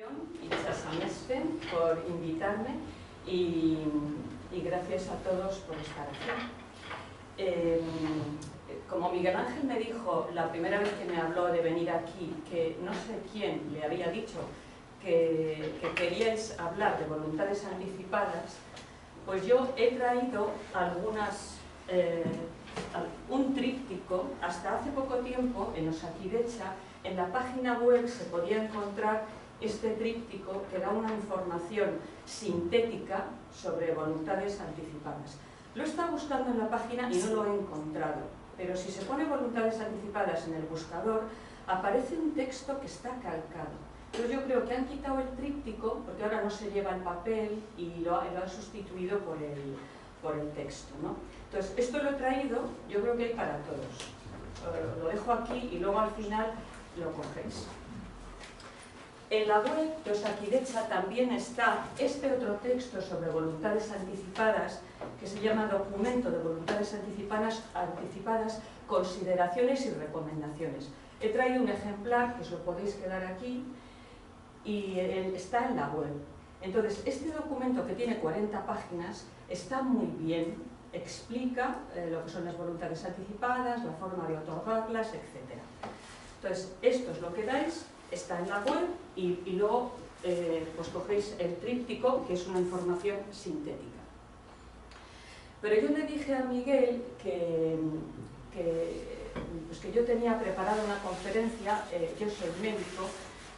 Y Chasameste por invitarme y gracias a todos por estar aquí. Como Miguel Ángel me dijo la primera vez que me habló de venir aquí, que no sé quién le había dicho que queríais hablar de voluntades anticipadas, pues yo he traído un tríptico. Hasta hace poco tiempo en Osakidecha, en la página web se podía encontrar este tríptico que da una información sintética sobre voluntades anticipadas. Lo he estado buscando en la página y no lo he encontrado, pero si se pone voluntades anticipadas en el buscador, aparece un texto que está calcado. Entonces yo creo que han quitado el tríptico, porque ahora no se lleva el papel y lo han sustituido por el texto, ¿no? Entonces esto lo he traído, yo creo que hay para todos. Lo dejo aquí y luego al final lo cogéis. En la web de Osakidecha también está este otro texto sobre voluntades anticipadas que se llama Documento de Voluntades Anticipadas, Consideraciones y Recomendaciones. He traído un ejemplar que os lo podéis quedar aquí y está en la web. Entonces, este documento que tiene 40 páginas está muy bien, explica lo que son las voluntades anticipadas, la forma de otorgarlas, etc. Entonces, esto es lo que dais. Está en la web y luego pues cogéis el tríptico, que es una información sintética. Pero yo le dije a Miguel que yo tenía preparada una conferencia. Yo soy médico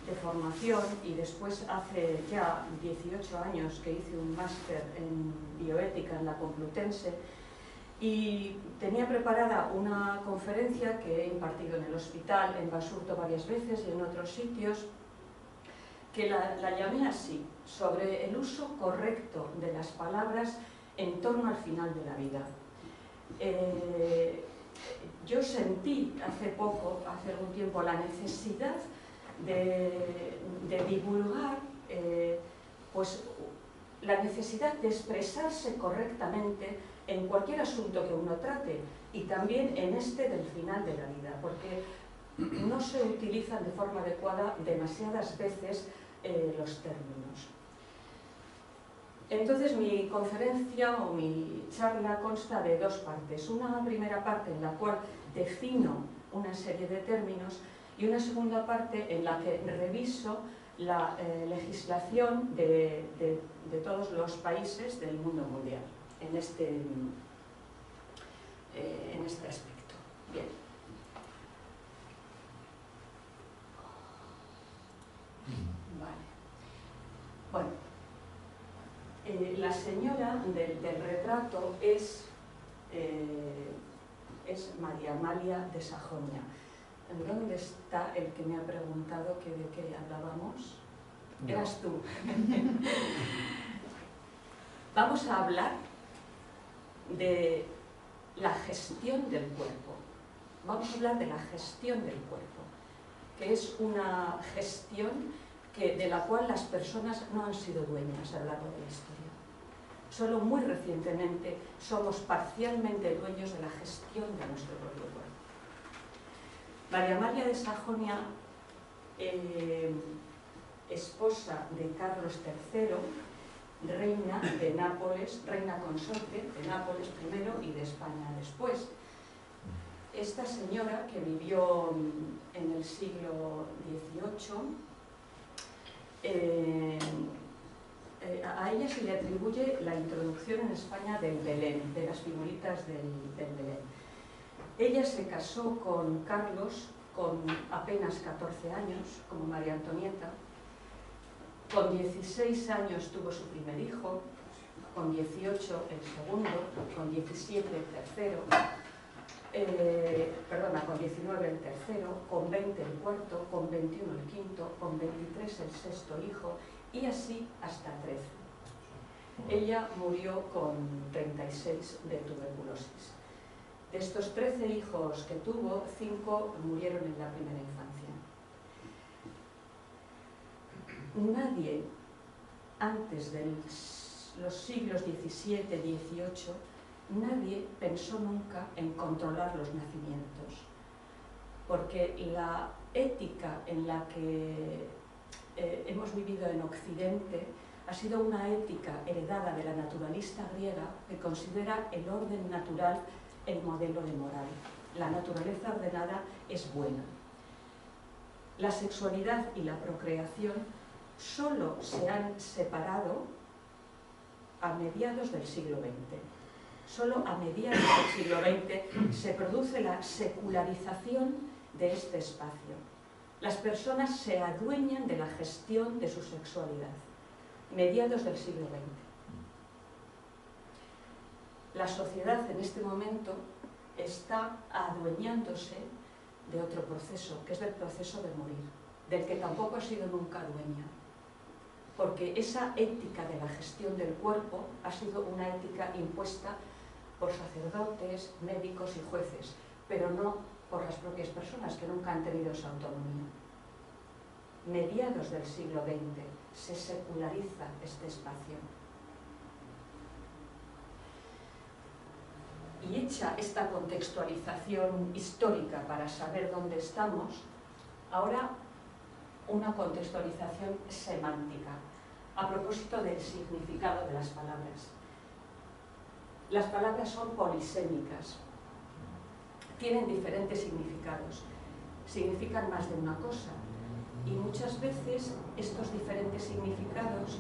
de formación y después hace ya 18 años que hice un máster en bioética en la Complutense, y tenía preparada una conferencia que he impartido en el hospital, en Basurto varias veces y en otros sitios, que la llamé así, sobre el uso correcto de las palabras en torno al final de la vida. Yo sentí hace algún tiempo, la necesidad de divulgar pues, la necesidad de expresarse correctamente en cualquier asunto que uno trate, y también en este del final de la vida, porque no se utilizan de forma adecuada demasiadas veces los términos. Entonces mi conferencia o mi charla consta de dos partes. Una primera parte en la cual defino una serie de términos y una segunda parte en la que reviso la legislación de todos los países del mundo mundial en este aspecto. Bien. Vale. Bueno, la señora del retrato es María Amalia de Sajonia. ¿Dónde está el que me ha preguntado que de qué hablábamos? No. Eras tú. Vamos a hablar de la gestión del cuerpo. Vamos a hablar de la gestión del cuerpo, que es una gestión de la cual las personas no han sido dueñas a lo largo de la historia. Solo muy recientemente somos parcialmente dueños de la gestión de nuestro propio cuerpo. María Amalia de Sajonia, esposa de Carlos III, reina de Nápoles, reina consorte de Nápoles primero y de España después. Esta señora, que vivió en el siglo XVIII, a ella se le atribuye la introducción en España del Belén, de las figuritas del Belén. Ella se casó con Carlos con apenas 14 años, como María Antonieta. Con 16 años tuvo su primer hijo, con 18 el segundo, con 17 el tercero, con 19 el tercero, con 20 el cuarto, con 21 el quinto, con 23 el sexto hijo, y así hasta 13. Ella murió con 36 de tuberculosis. De estos 13 hijos que tuvo, 5 murieron en la primera infancia. Nadie antes de los siglos XVII, XVIII, nadie pensó nunca en controlar los nacimientos, porque la ética en la que hemos vivido en Occidente ha sido una ética heredada de la naturalista griega que considera el orden natural el modelo de moral. La naturaleza ordenada es buena. La sexualidad y la procreación solo se han separado a mediados del siglo XX. Solo a mediados del siglo XX se produce la secularización de este espacio. Las personas se adueñan de la gestión de su sexualidad. Mediados del siglo XX. La sociedad en este momento está adueñándose de otro proceso, que es el proceso de morir, del que tampoco ha sido nunca dueña. Porque esa ética de la gestión del cuerpo ha sido una ética impuesta por sacerdotes, médicos y jueces, pero no por las propias personas, que nunca han tenido esa autonomía. Mediados del siglo XX se seculariza este espacio. Y hecha esta contextualización histórica para saber dónde estamos, ahora una contextualización semántica, a propósito del significado de las palabras. Las palabras son polisémicas, tienen diferentes significados, significan más de una cosa, y muchas veces estos diferentes significados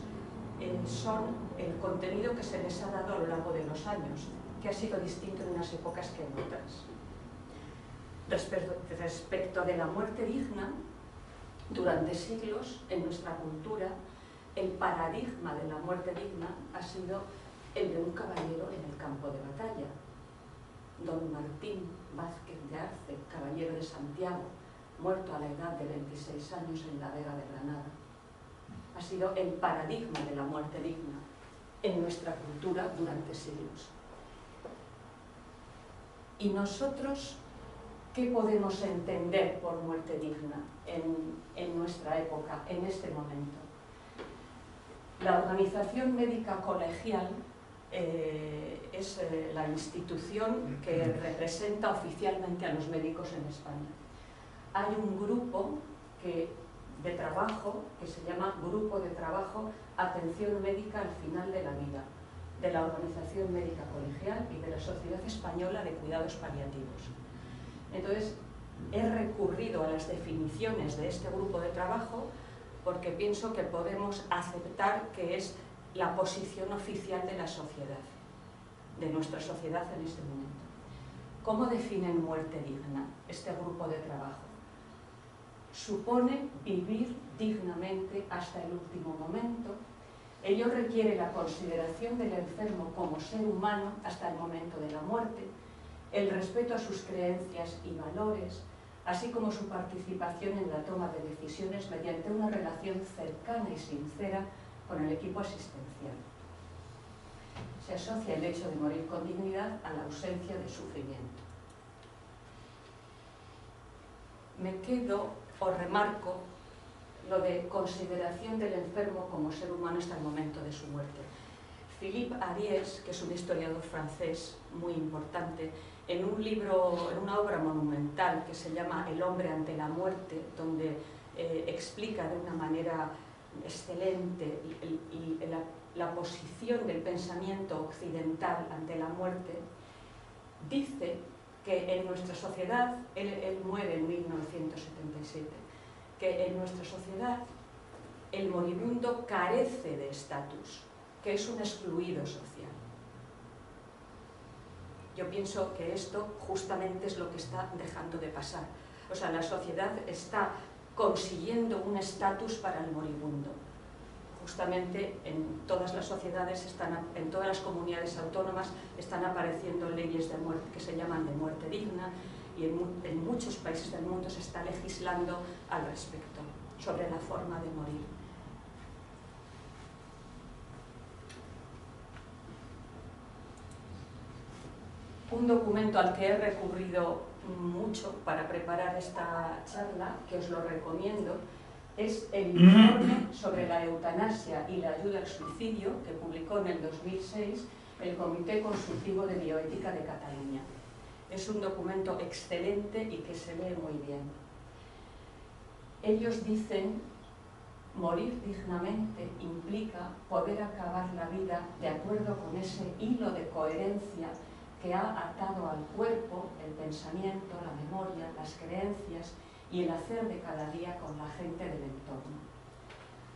son el contenido que se les ha dado a lo largo de los años, que ha sido distinto en unas épocas que en otras. Respecto de la muerte digna, durante siglos en nuestra cultura el paradigma de la muerte digna ha sido el de un caballero en el campo de batalla. Don Martín Vázquez de Arce, caballero de Santiago, muerto a la edad de 26 años en la Vega de Granada. Ha sido el paradigma de la muerte digna en nuestra cultura durante siglos. ¿Y nosotros qué podemos entender por muerte digna en nuestra época, en este momento? La Organización Médica Colegial es la institución que representa oficialmente a los médicos en España. Hay un grupo de trabajo que se llama Grupo de Trabajo Atención Médica al Final de la Vida, de la Organización Médica Colegial y de la Sociedad Española de Cuidados Paliativos. Entonces, he recurrido a las definiciones de este grupo de trabajo porque pienso que podemos aceptar que es la posición oficial de la sociedad, de nuestra sociedad en este momento. ¿Cómo definen muerte digna este grupo de trabajo? Supone vivir dignamente hasta el último momento. Ello requiere la consideración del enfermo como ser humano hasta el momento de la muerte, el respeto a sus creencias y valores, así como su participación en la toma de decisiones mediante una relación cercana y sincera con el equipo asistencial. Se asocia el hecho de morir con dignidad a la ausencia de sufrimiento. Me quedo o remarco lo de consideración del enfermo como ser humano hasta el momento de su muerte. Philippe Ariès, que es un historiador francés muy importante, en un libro, en una obra monumental que se llama El hombre ante la muerte, donde explica de una manera excelente la posición del pensamiento occidental ante la muerte, dice que en nuestra sociedad, él muere en 1977, que en nuestra sociedad el moribundo carece de estatus, que es un excluido social. Yo pienso que esto justamente es lo que está dejando de pasar. O sea, la sociedad está consiguiendo un estatus para el moribundo. Justamente en todas las sociedades, en todas las comunidades autónomas están apareciendo leyes de muerte que se llaman de muerte digna, y en muchos países del mundo se está legislando al respecto, sobre la forma de morir. Un documento al que he recurrido mucho para preparar esta charla, que os lo recomiendo, es el informe sobre la eutanasia y la ayuda al suicidio que publicó en el 2006 el Comité Consultivo de Bioética de Cataluña. Es un documento excelente y que se lee muy bien. Ellos dicen Morir dignamente implica poder acabar la vida de acuerdo con ese hilo de coherencia que ha atado al cuerpo el pensamiento, la memoria, las creencias y el hacer de cada día con la gente del entorno.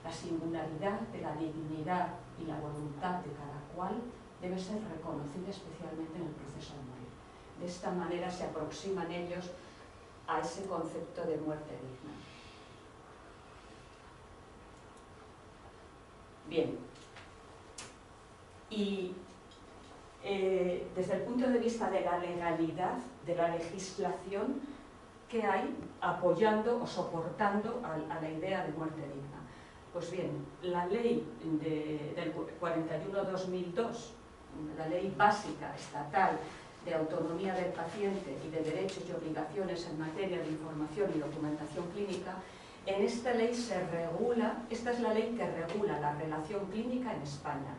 La singularidad de la dignidad y la voluntad de cada cual debe ser reconocida especialmente en el proceso de morir. De esta manera se aproximan ellos a ese concepto de muerte digna. Bien, y desde el punto de vista de la legalidad, de la legislación, ¿qué hay apoyando o soportando a la idea de muerte digna? Pues bien, la ley del 41/2002, la ley básica estatal de autonomía del paciente y de derechos y obligaciones en materia de información y documentación clínica, en esta ley se regula, esta es la ley que regula la relación clínica en España.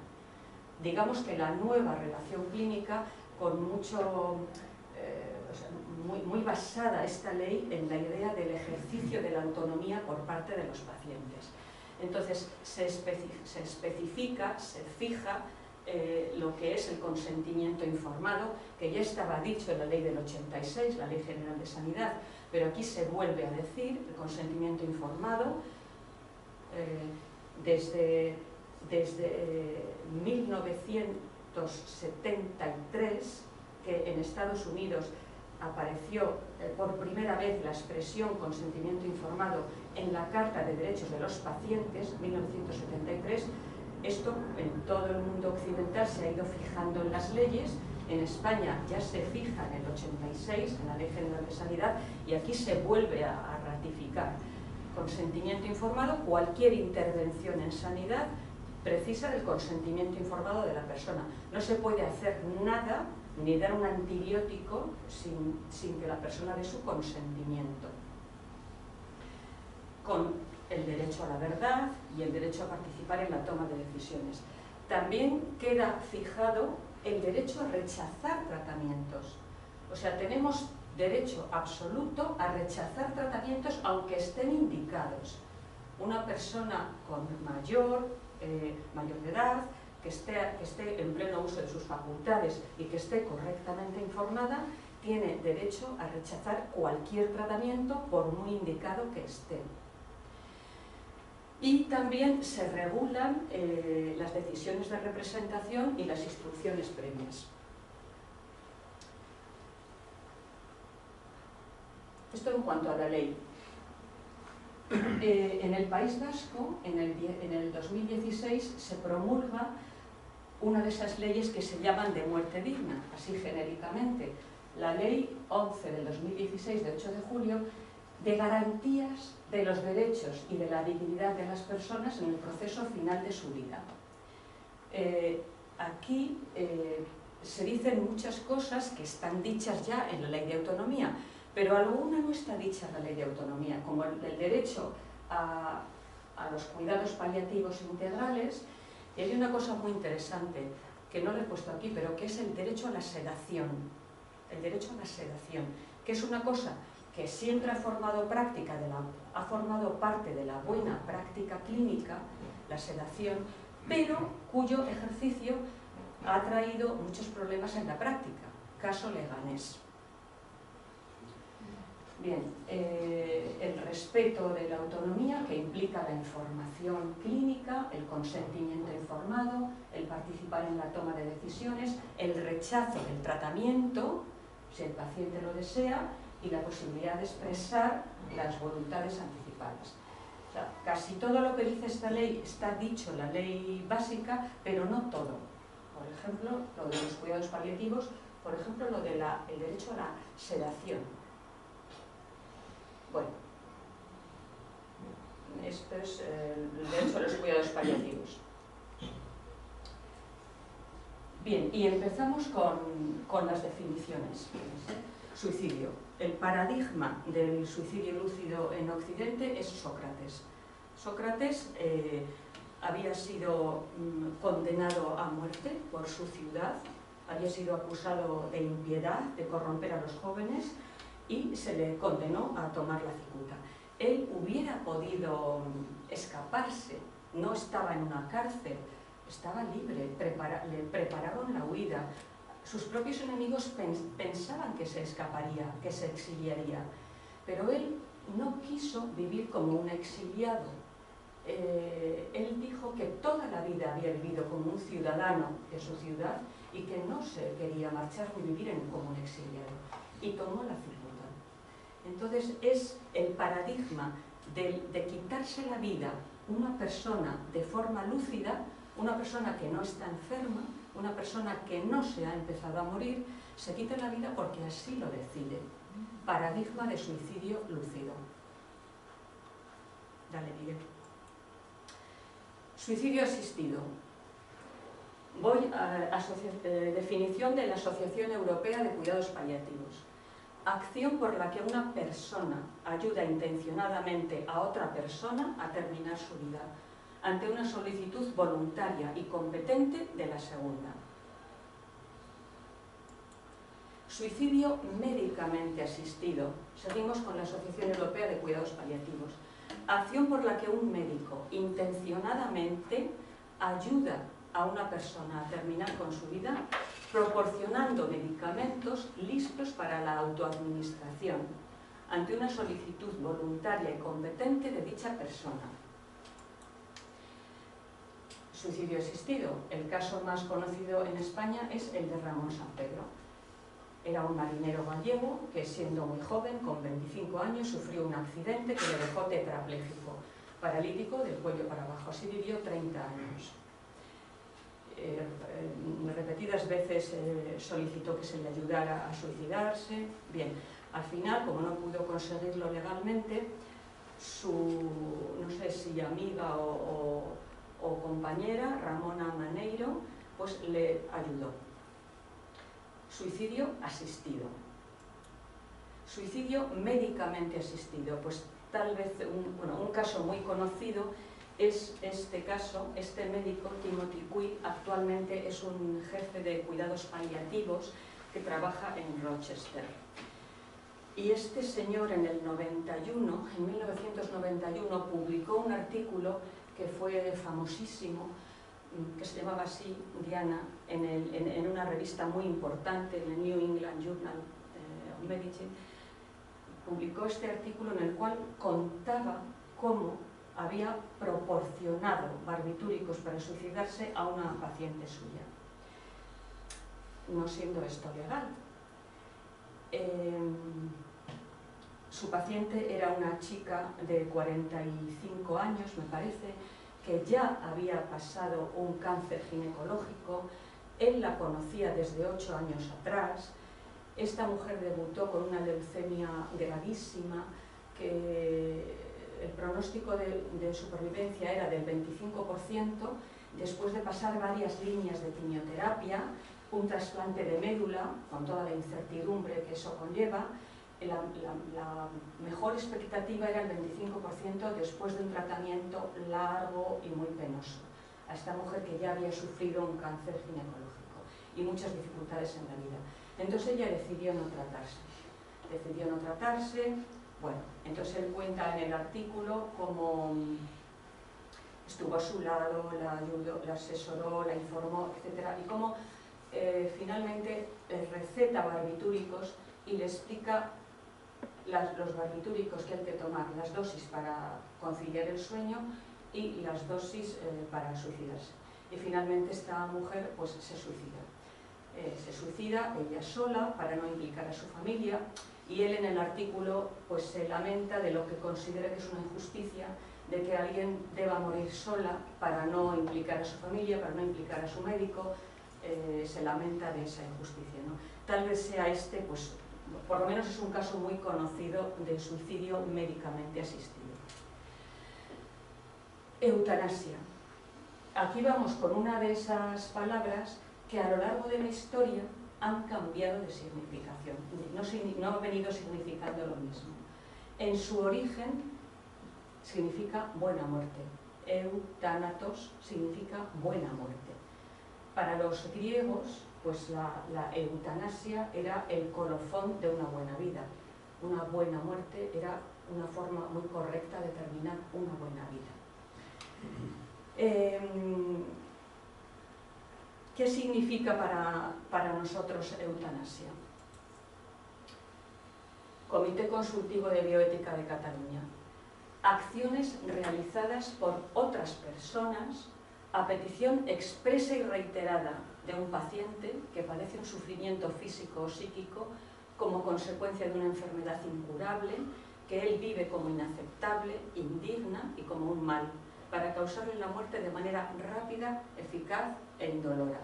Digamos que la nueva relación clínica, con mucho, muy basada esta ley en la idea del ejercicio de la autonomía por parte de los pacientes. Entonces se especifica, se fija lo que es el consentimiento informado, que ya estaba dicho en la ley del 86, la Ley General de Sanidad, pero aquí se vuelve a decir el consentimiento informado desde 1973, que en Estados Unidos apareció por primera vez la expresión consentimiento informado en la Carta de Derechos de los Pacientes, 1973. Esto en todo el mundo occidental se ha ido fijando en las leyes. En España ya se fija en el 86, en la Ley General de Sanidad, y aquí se vuelve a ratificar. Consentimiento informado, cualquier intervención en sanidad precisa del consentimiento informado de la persona. No se puede hacer nada, ni dar un antibiótico sin que la persona dé su consentimiento. Con el derecho a la verdad y el derecho a participar en la toma de decisiones. También queda fijado el derecho a rechazar tratamientos. O sea, tenemos derecho absoluto a rechazar tratamientos aunque estén indicados. Una persona con mayor de edad, que esté en pleno uso de sus facultades y que esté correctamente informada, tiene derecho a rechazar cualquier tratamiento por muy indicado que esté. Y también se regulan las decisiones de representación y las instrucciones previas. Esto en cuanto a la ley. En el País Vasco, en el 2016, se promulga una de esas leyes que se llaman de muerte digna, así genéricamente, la Ley 11 del 2016, de 8 de julio, de garantías de los derechos y de la dignidad de las personas en el proceso final de su vida. Aquí se dicen muchas cosas que están dichas ya en la Ley de Autonomía, pero alguna no está dicha en la Ley de Autonomía, como el derecho a los cuidados paliativos integrales. Y hay una cosa muy interesante, que no lo he puesto aquí, pero que es el derecho a la sedación. El derecho a la sedación, que es una cosa que siempre ha formado parte de la buena práctica clínica, la sedación, pero cuyo ejercicio ha traído muchos problemas en la práctica. Caso Leganés. Bien, el respeto de la autonomía, que implica la información clínica, el consentimiento informado, el participar en la toma de decisiones, el rechazo del tratamiento, si el paciente lo desea, y la posibilidad de expresar las voluntades anticipadas. O sea, casi todo lo que dice esta ley está dicho en la ley básica, pero no todo. Por ejemplo, lo de los cuidados paliativos, por ejemplo, lo del derecho a la sedación. Bueno, esto es el derecho a los cuidados paliativos. Bien, y empezamos con las definiciones. Suicidio. El paradigma del suicidio lúcido en Occidente es Sócrates. Sócrates había sido condenado a muerte por su ciudad, había sido acusado de impiedad, de corromper a los jóvenes, y se le condenó a tomar la cicuta. Él hubiera podido escaparse, no estaba en una cárcel, estaba libre, le prepararon la huida. Sus propios enemigos pensaban que se escaparía, que se exiliaría, pero él no quiso vivir como un exiliado. Él dijo que toda la vida había vivido como un ciudadano de su ciudad y que no se quería marchar ni vivir como un exiliado. Y tomó la ciudad. Entonces es el paradigma de quitarse la vida una persona de forma lúcida, una persona que no está enferma, una persona que no se ha empezado a morir, se quita la vida porque así lo decide. Paradigma de suicidio lúcido. Dale, Miguel. Suicidio asistido. Voy a definición de la Asociación Europea de Cuidados Paliativos. Acción por la que una persona ayuda intencionadamente a otra persona a terminar su vida, ante una solicitud voluntaria y competente de la segunda. Suicidio médicamente asistido. Seguimos con la Asociación Europea de Cuidados Paliativos. Acción por la que un médico intencionadamente ayuda a una persona a terminar con su vida, proporcionando medicamentos listos para la autoadministración, ante una solicitud voluntaria y competente de dicha persona. Suicidio asistido. El caso más conocido en España es el de Ramón Sampedro. Era un marinero gallego que, siendo muy joven, con 25 años, sufrió un accidente que le dejó tetrapléjico, paralítico del cuello para abajo. Así vivió 30 años. Repetidas veces solicitó que se le ayudara a suicidarse. Bien, al final, como no pudo conseguirlo legalmente, su, no sé si amiga o compañera, Ramona Maneiro, pues le ayudó. Suicidio asistido. Suicidio médicamente asistido. Pues tal vez un caso muy conocido es este caso. Este médico, Timothy Cui, actualmente es un jefe de cuidados paliativos que trabaja en Rochester. Y este señor en el 1991, publicó un artículo que fue famosísimo, que se llamaba así, Diana, en una revista muy importante, en el New England Journal of Medicine. Publicó este artículo en el cual contaba cómo había proporcionado barbitúricos para suicidarse a una paciente suya, no siendo esto legal. Su paciente era una chica de 45 años, me parece, que ya había pasado un cáncer ginecológico. Él la conocía desde 8 años atrás. Esta mujer debutó con una leucemia gravísima, que el pronóstico de supervivencia era del 25%, después de pasar varias líneas de quimioterapia, un trasplante de médula, con toda la incertidumbre que eso conlleva. La mejor expectativa era el 25% después de un tratamiento largo y muy penoso, a esta mujer que ya había sufrido un cáncer ginecológico y muchas dificultades en la vida. Entonces ella decidió no tratarse. Bueno, entonces él cuenta en el artículo cómo estuvo a su lado, la ayudó, la asesoró, la informó, etc. Y cómo finalmente receta barbitúricos y le explica los barbitúricos que hay que tomar, las dosis para conciliar el sueño y las dosis para suicidarse. Y finalmente esta mujer pues se suicida. Se suicida ella sola para no implicar a su familia, y él en el artículo pues se lamenta de lo que considera que es una injusticia, de que alguien deba morir sola para no implicar a su familia, para no implicar a su médico. Se lamenta de esa injusticia, ¿no? Tal vez sea este, pues por lo menos es un caso muy conocido de suicidio médicamente asistido. Eutanasia. Aquí vamos con una de esas palabras que a lo largo de la historia han cambiado de significación, no han venido significando lo mismo. En su origen significa buena muerte. Eutanatos significa buena muerte. Para los griegos, pues la eutanasia era el colofón de una buena vida. Una buena muerte era una forma muy correcta de terminar una buena vida. ¿Qué significa para nosotros eutanasia? Comité Consultivo de Bioética de Cataluña. Acciones realizadas por otras personas a petición expresa y reiterada de un paciente que padece un sufrimiento físico o psíquico como consecuencia de una enfermedad incurable que él vive como inaceptable, indigna y como un mal, para causarle la muerte de manera rápida, eficaz e indolora.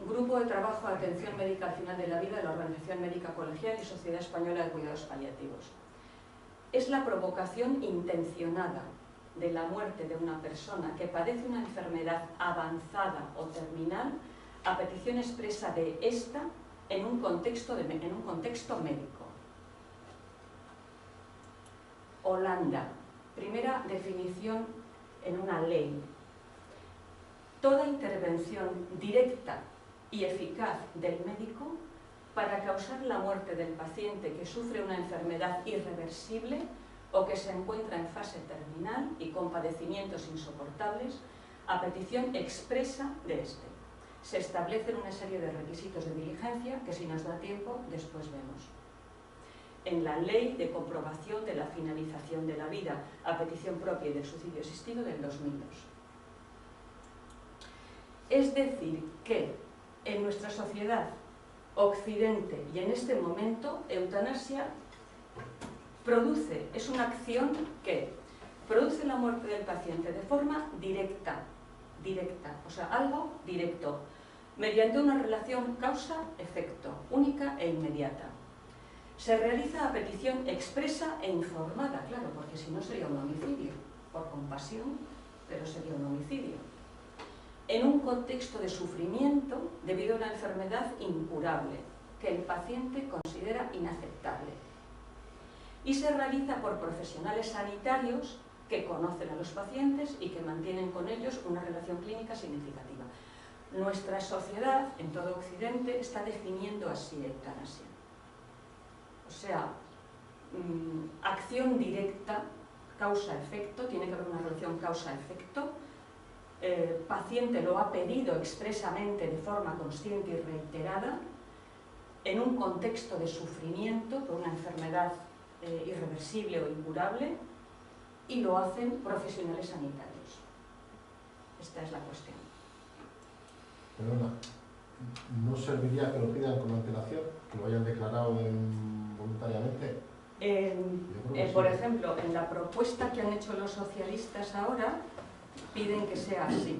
Grupo de Trabajo de Atención Médica al Final de la Vida de la Organización Médica Colegial y Sociedad Española de Cuidados Paliativos. Es la provocación intencionada de la muerte de una persona que padece una enfermedad avanzada o terminal a petición expresa de ésta en un contexto médico. Holanda, primera definición en una ley. Toda intervención directa y eficaz del médico para causar la muerte del paciente que sufre una enfermedad irreversible o que se encuentra en fase terminal y con padecimientos insoportables a petición expresa de éste. Se establecen una serie de requisitos de diligencia que, si nos da tiempo, después vemos. En la Ley de Comprobación de la Finalización de la Vida a petición propia y del suicidio asistido del 2002. Es decir, que en nuestra sociedad occidente y en este momento, eutanasia es una acción que produce la muerte del paciente de forma directa, o sea, algo directo, mediante una relación causa-efecto, única e inmediata. Se realiza a petición expresa e informada, claro, porque si no sería un homicidio, por compasión, pero sería un homicidio. En un contexto de sufrimiento debido a una enfermedad incurable, que el paciente considera inaceptable. Y se realiza por profesionales sanitarios que conocen a los pacientes y que mantienen con ellos una relación clínica significativa. Nuestra sociedad, en todo Occidente, está definiendo así eutanasia. O sea, acción directa, causa-efecto, tiene que haber una relación causa-efecto. El paciente lo ha pedido expresamente de forma consciente y reiterada, en un contexto de sufrimiento por una enfermedad irreversible o incurable, y lo hacen profesionales sanitarios. Esta es la cuestión. Perdona, ¿no serviría que lo pidan con antelación, que lo hayan declarado voluntariamente? Por ejemplo, en la propuesta que han hecho los socialistas ahora, piden que sea así.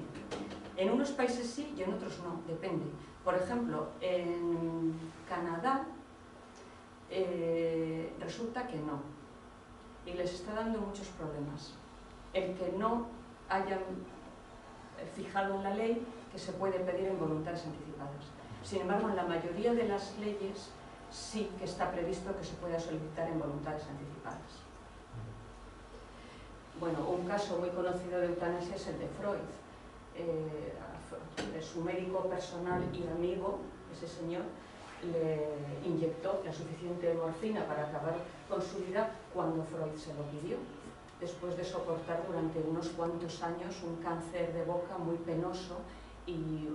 En unos países sí y en otros no, depende. Por ejemplo, en Canadá resulta que no, y les está dando muchos problemas el que no hayan fijado en la ley que se puede pedir en voluntades anticipadas. Sin embargo, en la mayoría de las leyes sí que está previsto que se pueda solicitar en voluntades anticipadas. Bueno, un caso muy conocido de eutanasia es el de Freud. Su médico personal y amigo, ese señor, le inyectó la suficiente morfina para acabar con su vida cuando Freud se lo pidió, después de soportar durante unos cuantos años un cáncer de boca muy penoso y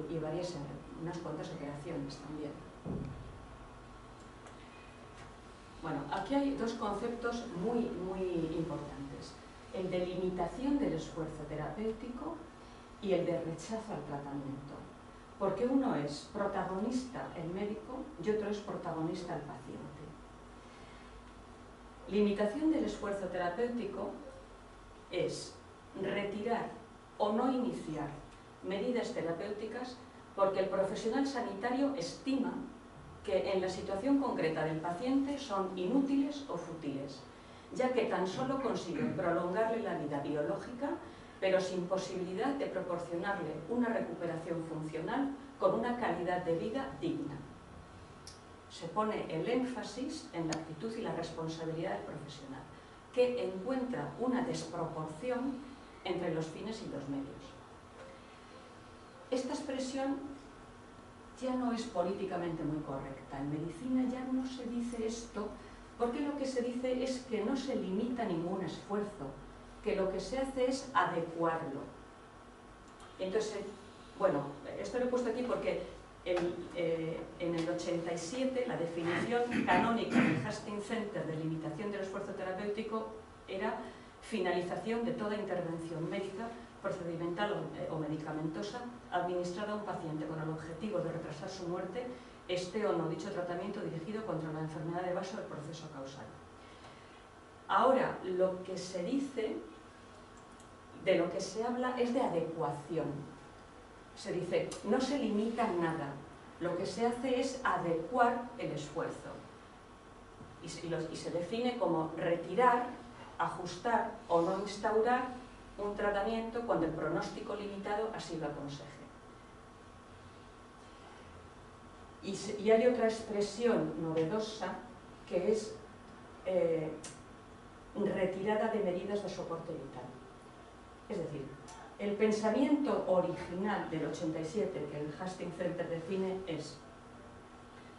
unas cuantas operaciones también. Bueno, aquí hay dos conceptos muy importantes: el de limitación del esfuerzo terapéutico y el de rechazo al tratamiento. Porque uno es protagonista el médico y otro es protagonista el paciente. Limitación del esfuerzo terapéutico es retirar o no iniciar medidas terapéuticas porque el profesional sanitario estima que en la situación concreta del paciente son inútiles o fútiles, ya que tan solo consiguen prolongarle la vida biológica, pero sin posibilidad de proporcionarle una recuperación funcional con una calidad de vida digna. Se pone el énfasis en la actitud y la responsabilidad del profesional, que encuentra una desproporción entre los fines y los medios. Esta expresión ya no es políticamente muy correcta. En medicina ya no se dice esto, porque lo que se dice es que no se limita ningún esfuerzo, que lo que se hace es adecuarlo. Entonces, bueno, esto lo he puesto aquí porque en el 87 la definición canónica del Hastings Center de limitación del esfuerzo terapéutico era finalización de toda intervención médica, procedimental o medicamentosa administrada a un paciente con el objetivo de retrasar su muerte, esté o no dicho tratamiento dirigido contra la enfermedad de base o el proceso causal. Ahora, lo que se dice, de lo que se habla es de adecuación. Se dice, no se limita nada, lo que se hace es adecuar el esfuerzo. Y se define como retirar, ajustar o no instaurar un tratamiento cuando el pronóstico limitado así lo aconseje. Y hay otra expresión novedosa que es retirada de medidas de soporte vital. Es decir, el pensamiento original del 87 que el Hastings Center define es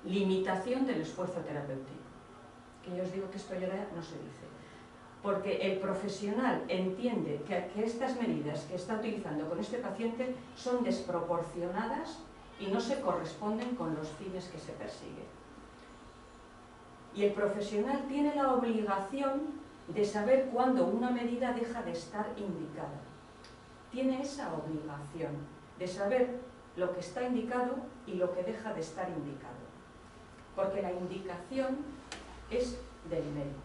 limitación del esfuerzo terapéutico. Que yo os digo que esto ya no se dice. Porque el profesional entiende que estas medidas que está utilizando con este paciente son desproporcionadas y no se corresponden con los fines que se persiguen. Y el profesional tiene la obligación de saber cuándo una medida deja de estar indicada. Tiene esa obligación de saber lo que está indicado y lo que deja de estar indicado. Porque la indicación es del médico.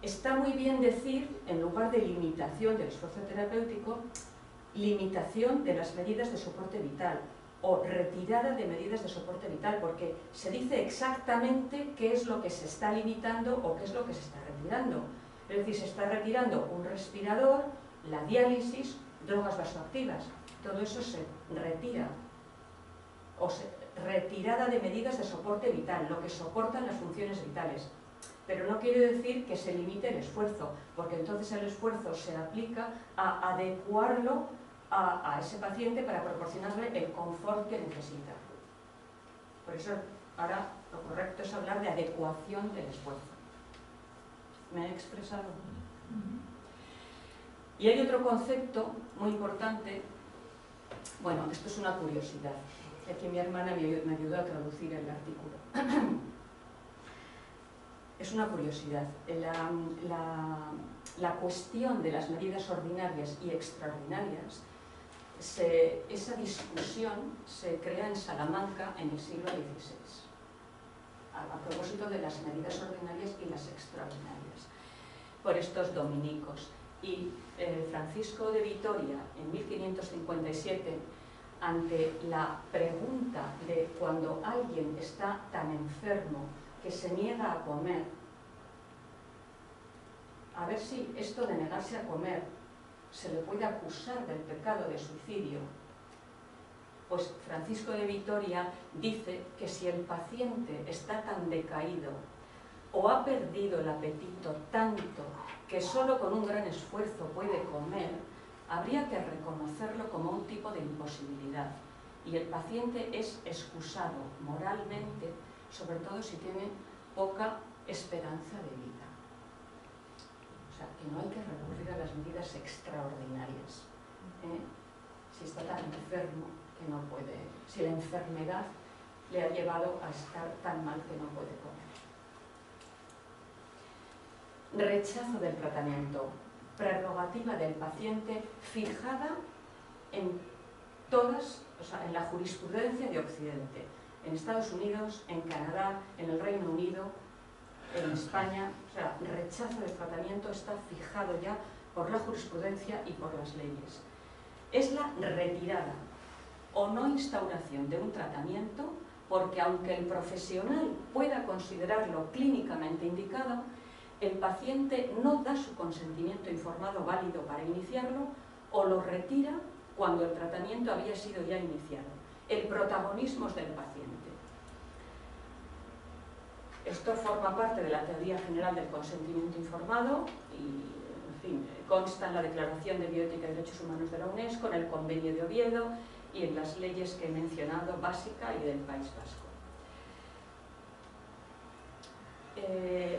Está muy bien decir, en lugar de limitación del esfuerzo terapéutico, limitación de las medidas de soporte vital o retirada de medidas de soporte vital, porque se dice exactamente qué es lo que se está limitando o qué es lo que se está retirando. Es decir, se está retirando un respirador, la diálisis, drogas vasoactivas. Todo eso se retira. O retirada de medidas de soporte vital, lo que soportan las funciones vitales. Pero no quiere decir que se limite el esfuerzo, porque entonces el esfuerzo se aplica a adecuarlo a ese paciente para proporcionarle el confort que necesita. Por eso ahora lo correcto es hablar de adecuación del esfuerzo. ¿Me he expresado? Y hay otro concepto muy importante. Bueno, esto es una curiosidad. Aquí mi hermana me ayudó a traducir el artículo. Es una curiosidad. La cuestión de las medidas ordinarias y extraordinarias, esa discusión se crea en Salamanca en el siglo XVI, a propósito de las medidas ordinarias y las extraordinarias, por estos dominicos. Y Francisco de Vitoria, en 1557, ante la pregunta de cuando alguien está tan enfermo que se niega a comer, a ver si esto de negarse a comer se le puede acusar del pecado de suicidio. Pues Francisco de Vitoria dice que si el paciente está tan decaído o ha perdido el apetito tanto que solo con un gran esfuerzo puede comer, habría que reconocerlo como un tipo de imposibilidad y el paciente es excusado moralmente, sobre todo si tiene poca esperanza de vida. O sea, que no hay que recurrir a las medidas extraordinarias. Si está tan enfermo que no puede, si la enfermedad le ha llevado a estar tan mal que no puede comer. Rechazo del tratamiento, prerrogativa del paciente fijada en todas, o sea, en la jurisprudencia de Occidente, en Estados Unidos, en Canadá, en el Reino Unido, en España. O sea, rechazo del tratamiento está fijado ya por la jurisprudencia y por las leyes. Es la retirada o no instauración de un tratamiento porque aunque el profesional pueda considerarlo clínicamente indicado, el paciente no da su consentimiento informado válido para iniciarlo o lo retira cuando el tratamiento había sido ya iniciado. El protagonismo es del paciente. Esto forma parte de la teoría general del consentimiento informado y, en fin, consta en la Declaración de Bioética y Derechos Humanos de la UNESCO, en el Convenio de Oviedo y en las leyes que he mencionado, básica y del País Vasco.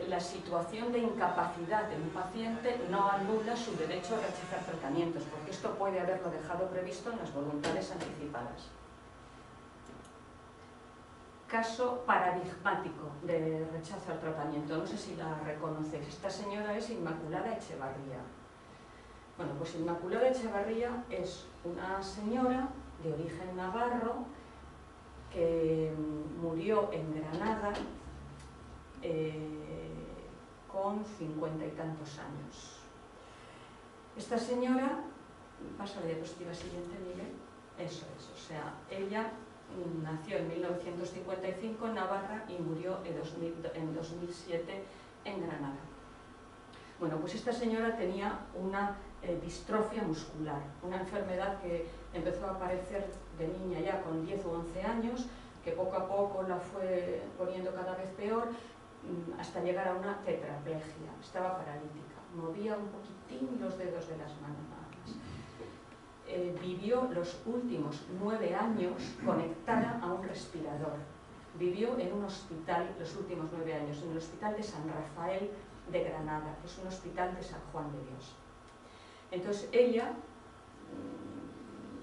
La situación de incapacidad de un paciente no anula su derecho a rechazar tratamientos, porque esto puede haberlo dejado previsto en las voluntades anticipadas. Caso paradigmático de rechazo al tratamiento, no sé si la reconocéis. Esta señora es Inmaculada Echevarría. Bueno, pues Inmaculada Echevarría es una señora de origen navarro que murió en Granada con 50 y tantos años. Esta señora, pasa la diapositiva siguiente, Miguel, eso es, o sea, ella nació en 1955 en Navarra y murió en 2007 en Granada. Bueno, pues esta señora tenía una distrofia muscular, una enfermedad que empezó a aparecer de niña ya con 10 o 11 años, que poco a poco la fue poniendo cada vez peor, hasta llegar a una tetraplegia. Estaba paralítica, movía un poquitín los dedos de las manos nada más. Vivió los últimos 9 años conectada a un respirador. Vivió en un hospital los últimos 9 años, en el Hospital de San Rafael de Granada, que es un hospital de San Juan de Dios. Entonces ella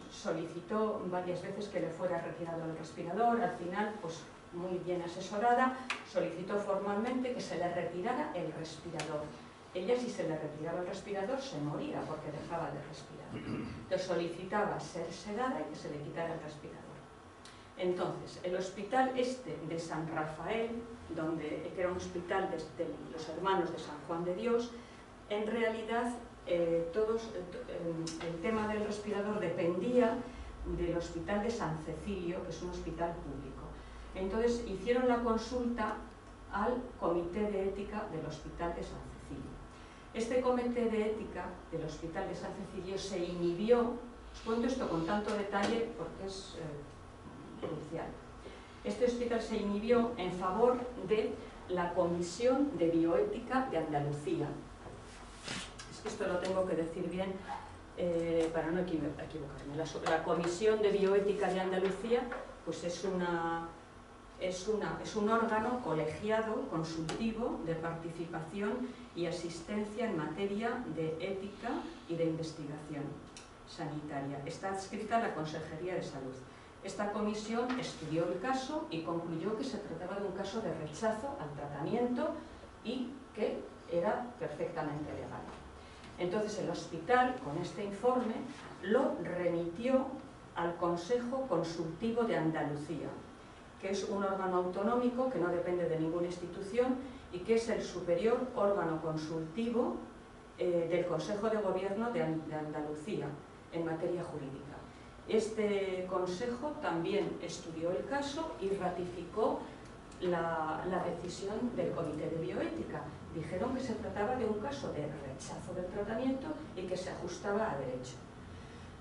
solicitó varias veces que le fuera retirado el respirador. Al final, pues muy bien asesorada, solicitó formalmente que se le retirara el respirador. Ella, si se le retiraba el respirador, se moría porque dejaba de respirar. Entonces solicitaba ser sedada y que se le quitara el respirador. Entonces, el hospital este de San Rafael, que era un hospital de los hermanos de San Juan de Dios, en realidad el tema del respirador dependía del hospital de San Cecilio, que es un hospital público. Entonces hicieron la consulta al Comité de Ética del Hospital de San Cecilio. Este Comité de Ética del Hospital de San Cecilio se inhibió, os cuento esto con tanto detalle porque es crucial. Este hospital se inhibió en favor de la Comisión de Bioética de Andalucía. Es que esto lo tengo que decir bien para no equivocarme. La Comisión de Bioética de Andalucía pues es un órgano colegiado, consultivo, de participación y asistencia en materia de ética y de investigación sanitaria. Está adscrita a la Consejería de Salud. Esta comisión estudió el caso y concluyó que se trataba de un caso de rechazo al tratamiento y que era perfectamente legal. Entonces el hospital, con este informe, lo remitió al Consejo Consultivo de Andalucía, que es un órgano autonómico que no depende de ninguna institución y que es el superior órgano consultivo del Consejo de Gobierno de Andalucía en materia jurídica. Este consejo también estudió el caso y ratificó la decisión del Comité de Bioética. Dijeron que se trataba de un caso de rechazo del tratamiento y que se ajustaba a derecho.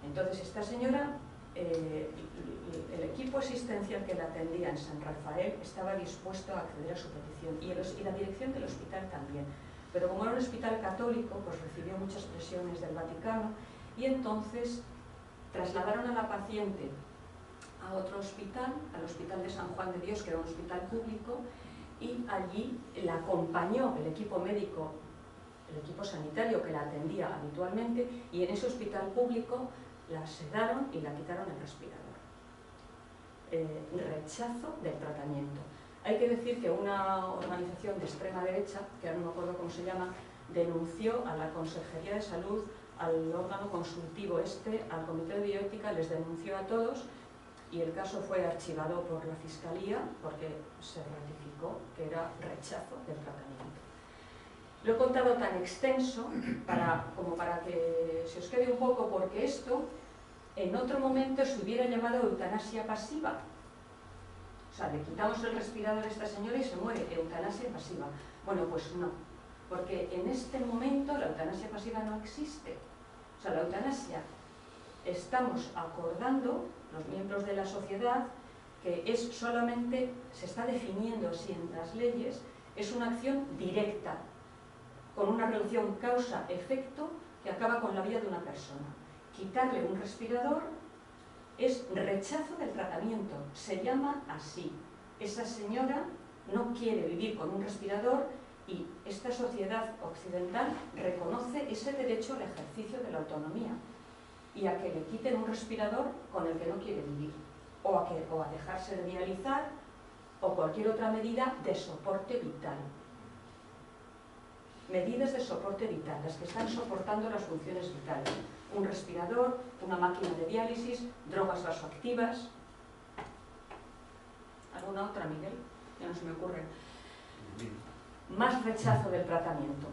Entonces esta señora, el equipo asistencial que la atendía en San Rafael estaba dispuesto a acceder a su petición y la dirección del hospital también. Pero como era un hospital católico, pues recibió muchas presiones del Vaticano y entonces trasladaron a la paciente a otro hospital, al Hospital de San Juan de Dios, que era un hospital público, y allí la acompañó el equipo médico, el equipo sanitario que la atendía habitualmente, y en ese hospital público la sedaron y la quitaron el respirador. Rechazo del tratamiento. Hay que decir que una organización de extrema derecha, que ahora no me acuerdo cómo se llama, denunció a la Consejería de Salud, al órgano consultivo al Comité de Bioética, les denunció a todos y el caso fue archivado por la Fiscalía porque se ratificó que era rechazo del tratamiento. Lo he contado tan extenso como para que se os quede un poco, porque esto en otro momento se hubiera llamado eutanasia pasiva. O sea, le quitamos el respirador a esta señora y se muere, eutanasia pasiva. Bueno, pues no, porque en este momento la eutanasia pasiva no existe. O sea, la eutanasia, estamos acordando, los miembros de la sociedad, que es solamente, se está definiendo así en las leyes, es una acción directa, con una relación causa-efecto que acaba con la vida de una persona. Quitarle un respirador es rechazo del tratamiento, se llama así. Esa señora no quiere vivir con un respirador y esta sociedad occidental reconoce ese derecho al ejercicio de la autonomía y a que le quiten un respirador con el que no quiere vivir, o a dejarse de dializar, o cualquier otra medida de soporte vital. Medidas de soporte vital, las que están soportando las funciones vitales. Un respirador, una máquina de diálisis, drogas vasoactivas. ¿Alguna otra, Miguel? Ya no se me ocurre. Más rechazo del tratamiento.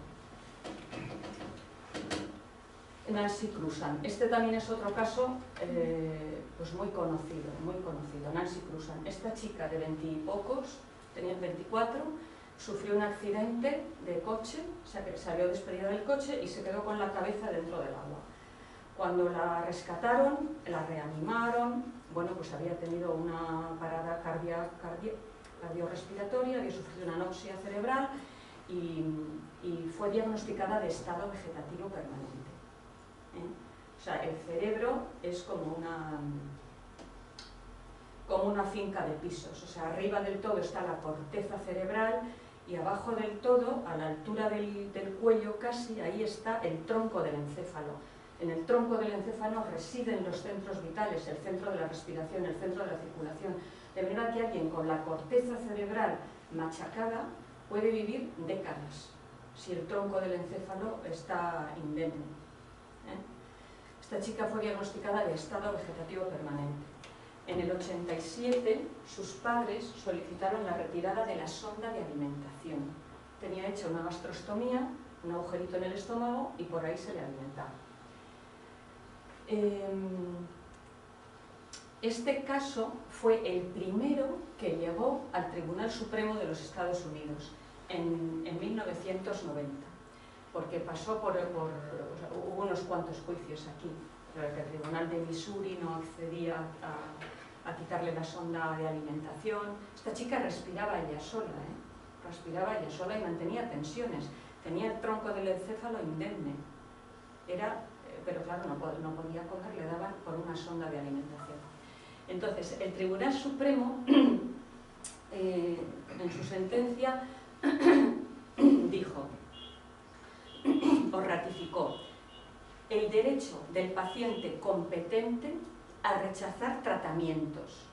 Nancy Cruzan. Este también es otro caso pues muy conocido, muy conocido. Nancy Cruzan. Esta chica de 20 y pocos, tenía 24, sufrió un accidente de coche, salió despedida del coche y se quedó con la cabeza dentro del agua. Cuando la rescataron, la reanimaron, bueno, pues había tenido una parada cardiorrespiratoria, había sufrido una anoxia cerebral y fue diagnosticada de estado vegetativo permanente. O sea, el cerebro es como una finca de pisos, o sea, arriba del todo está la corteza cerebral y abajo del todo, a la altura del cuello casi, ahí está el tronco del encéfalo. En el tronco del encéfalo residen los centros vitales, el centro de la respiración, el centro de la circulación, de manera que alguien con la corteza cerebral machacada puede vivir décadas si el tronco del encéfalo está indemne. Esta chica fue diagnosticada de estado vegetativo permanente. En el 87, sus padres solicitaron la retirada de la sonda de alimentación. Tenía hecha una gastrostomía, un agujerito en el estómago y por ahí se le alimentaba. Este caso fue el primero que llegó al Tribunal Supremo de los Estados Unidos en 1990, porque pasó hubo unos cuantos juicios aquí, pero el Tribunal de Missouri no accedía a quitarle la sonda de alimentación. Esta chica respiraba ella sola, respiraba ella sola y mantenía tensiones, tenía el tronco del encéfalo indemne, pero claro, no podía comer, le daban por una sonda de alimentación. Entonces, el Tribunal Supremo, en su sentencia, dijo, o ratificó, el derecho del paciente competente a rechazar tratamientos.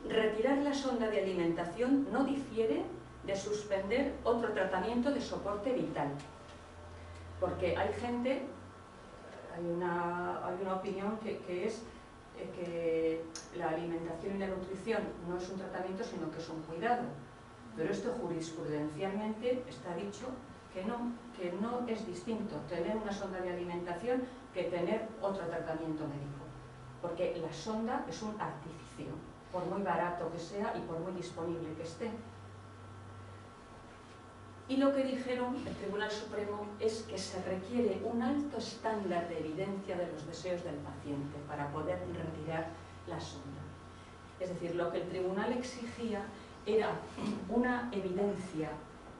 Retirar la sonda de alimentación no difiere de suspender otro tratamiento de soporte vital. Porque hay gente, hay una opinión que es que la alimentación y la nutrición no es un tratamiento, sino que es un cuidado. Pero esto jurisprudencialmente está dicho que no es distinto tener una sonda de alimentación que tener otro tratamiento médico. Porque la sonda es un artificio, por muy barato que sea y por muy disponible que esté. Y lo que dijeron el Tribunal Supremo es que se requiere un alto estándar de evidencia de los deseos del paciente para poder retirar la sonda. Es decir, lo que el tribunal exigía era una evidencia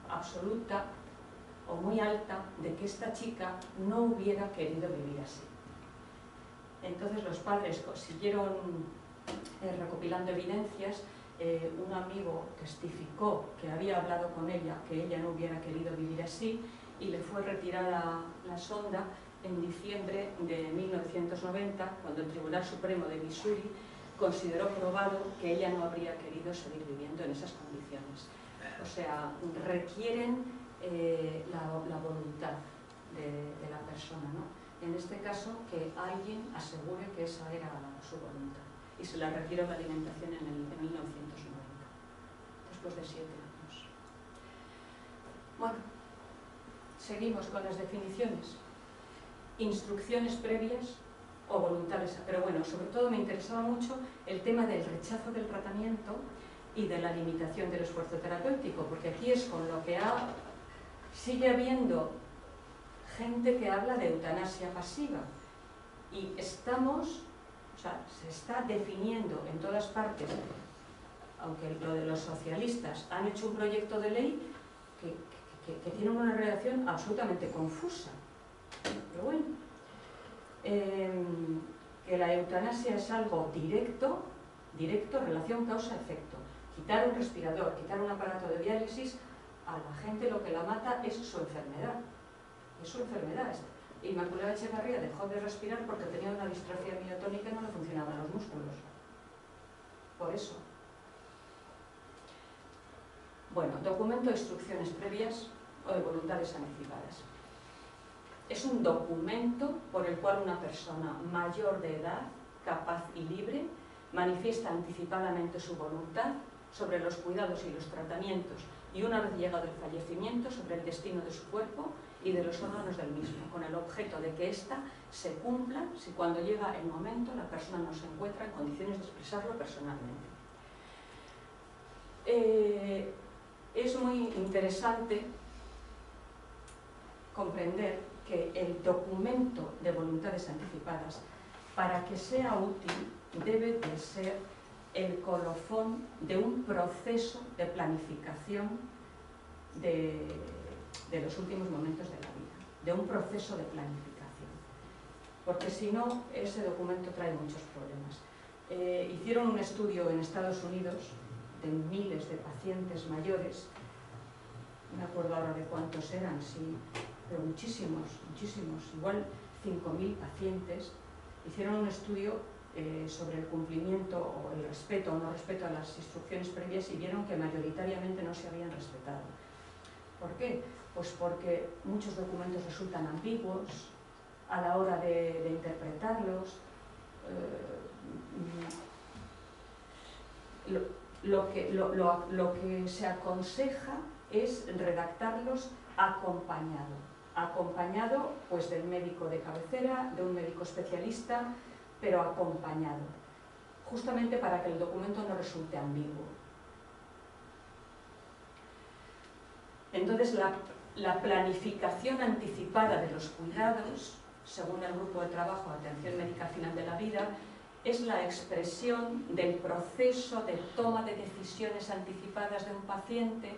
absoluta o muy alta de que esta chica no hubiera querido vivir así. Entonces los padres siguieron recopilando evidencias. Un amigo testificó que había hablado con ella, que ella no hubiera querido vivir así, y le fue retirada la sonda en diciembre de 1990, cuando el Tribunal Supremo de Missouri consideró probado que ella no habría querido seguir viviendo en esas condiciones. O sea, requieren la voluntad de la persona, ¿no? En este caso, que alguien asegure que esa era su voluntad. Y se la retiró la alimentación en 1990, después de 7 años. Bueno, seguimos con las definiciones. Instrucciones previas o voluntades, pero bueno, sobre todo me interesaba mucho el tema del rechazo del tratamiento y de la limitación del esfuerzo terapéutico, porque aquí es con lo que sigue habiendo gente que habla de eutanasia pasiva y se está definiendo en todas partes, aunque lo de los socialistas han hecho un proyecto de ley que tiene una redacción absolutamente confusa. Pero bueno, que la eutanasia es algo directo, relación causa-efecto. Quitar un respirador, quitar un aparato de diálisis, a la gente lo que la mata es su enfermedad. Es su enfermedad. Inmaculada Echevarría dejó de respirar porque tenía una distrofia miotónica y no le funcionaban los músculos. Por eso. Bueno, documento de instrucciones previas o de voluntades anticipadas. Es un documento por el cual una persona mayor de edad, capaz y libre, manifiesta anticipadamente su voluntad sobre los cuidados y los tratamientos y, una vez llegado el fallecimiento, sobre el destino de su cuerpo y de los órganos del mismo, con el objeto de que ésta se cumpla si cuando llega el momento la persona no se encuentra en condiciones de expresarlo personalmente. Es muy interesante comprender que el documento de voluntades anticipadas, para que sea útil, debe de ser el colofón de un proceso de planificación de los últimos momentos de la vida, de un proceso de planificación, porque si no, ese documento trae muchos problemas. Hicieron un estudio en Estados Unidos de miles de pacientes mayores, no me acuerdo ahora de cuántos eran, sí, pero muchísimos, igual 5.000 pacientes. Hicieron un estudio sobre el cumplimiento o el respeto o no respeto a las instrucciones previas y vieron que mayoritariamente no se habían respetado. ¿Por qué? Pues porque muchos documentos resultan ambiguos a la hora de interpretarlos. Lo que se aconseja es redactarlos acompañado pues del médico de cabecera, de un médico especialista, pero acompañado, justamente para que el documento no resulte ambiguo. Entonces, la planificación anticipada de los cuidados, según el grupo de trabajo de atención médica al final de la vida, es la expresión del proceso de toma de decisiones anticipadas de un paciente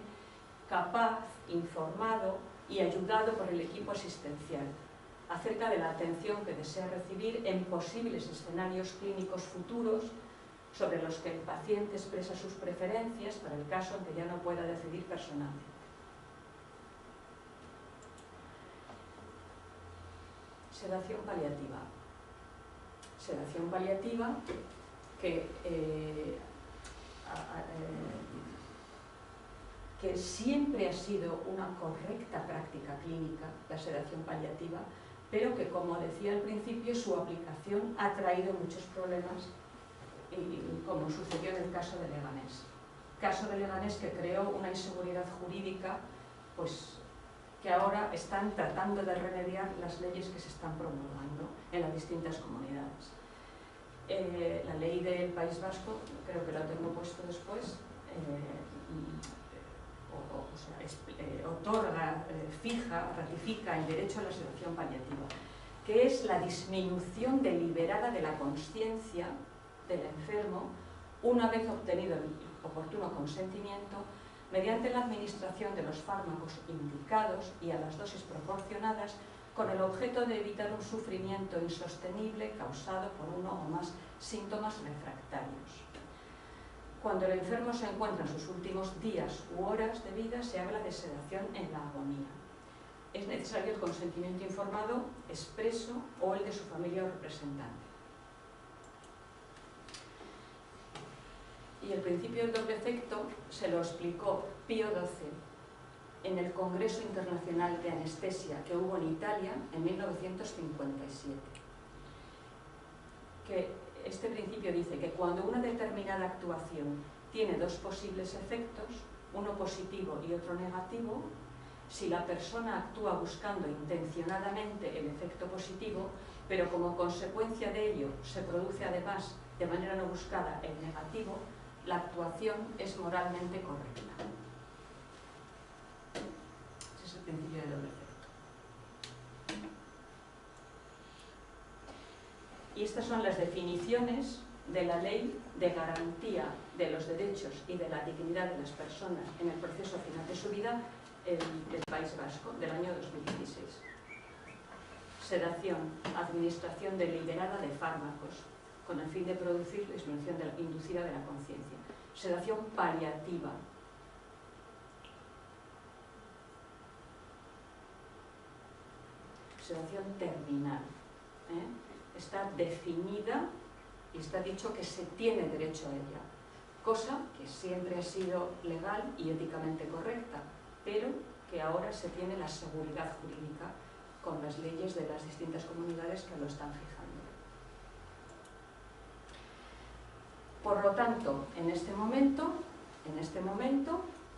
capaz, informado y ayudado por el equipo asistencial acerca de la atención que desea recibir en posibles escenarios clínicos futuros sobre los que el paciente expresa sus preferencias para el caso en que ya no pueda decidir personalmente. Sedación paliativa. Sedación paliativa que siempre ha sido una correcta práctica clínica, la sedación paliativa, pero que, como decía al principio, su aplicación ha traído muchos problemas, como sucedió en el caso de Leganés. Caso de Leganés que creó una inseguridad jurídica, pues, que ahora están tratando de remediar las leyes que se están promulgando en las distintas comunidades. La ley del País Vasco, creo que la tengo puesto después, otorga, fija, ratifica el derecho a la sedación paliativa, que es la disminución deliberada de la consciencia del enfermo una vez obtenido el oportuno consentimiento mediante la administración de los fármacos indicados y a las dosis proporcionadas con el objeto de evitar un sufrimiento insostenible causado por uno o más síntomas refractarios. Cuando el enfermo se encuentra en sus últimos días u horas de vida, se habla de sedación en la agonía. Es necesario el consentimiento informado, expreso o el de su familia o representante. Y el principio del doble efecto se lo explicó Pío XII en el Congreso Internacional de Anestesia que hubo en Italia en 1957. Que este principio dice que cuando una determinada actuación tiene dos posibles efectos, uno positivo y otro negativo, si la persona actúa buscando intencionadamente el efecto positivo, pero como consecuencia de ello se produce además de manera no buscada el negativo, la actuación es moralmente correcta. Ese es el principio del doble efecto. Y estas son las definiciones de la Ley de Garantía de los Derechos y de la Dignidad de las Personas en el proceso final de su vida del País Vasco, del año 2016. Sedación, administración deliberada de fármacos, con el fin de producir disminución inducida de la conciencia. Sedación paliativa. Sedación terminal. Está definida y está dicho que se tiene derecho a ella, cosa que siempre ha sido legal y éticamente correcta, pero que ahora se tiene la seguridad jurídica con las leyes de las distintas comunidades que lo están fijando. Por lo tanto, en este momento,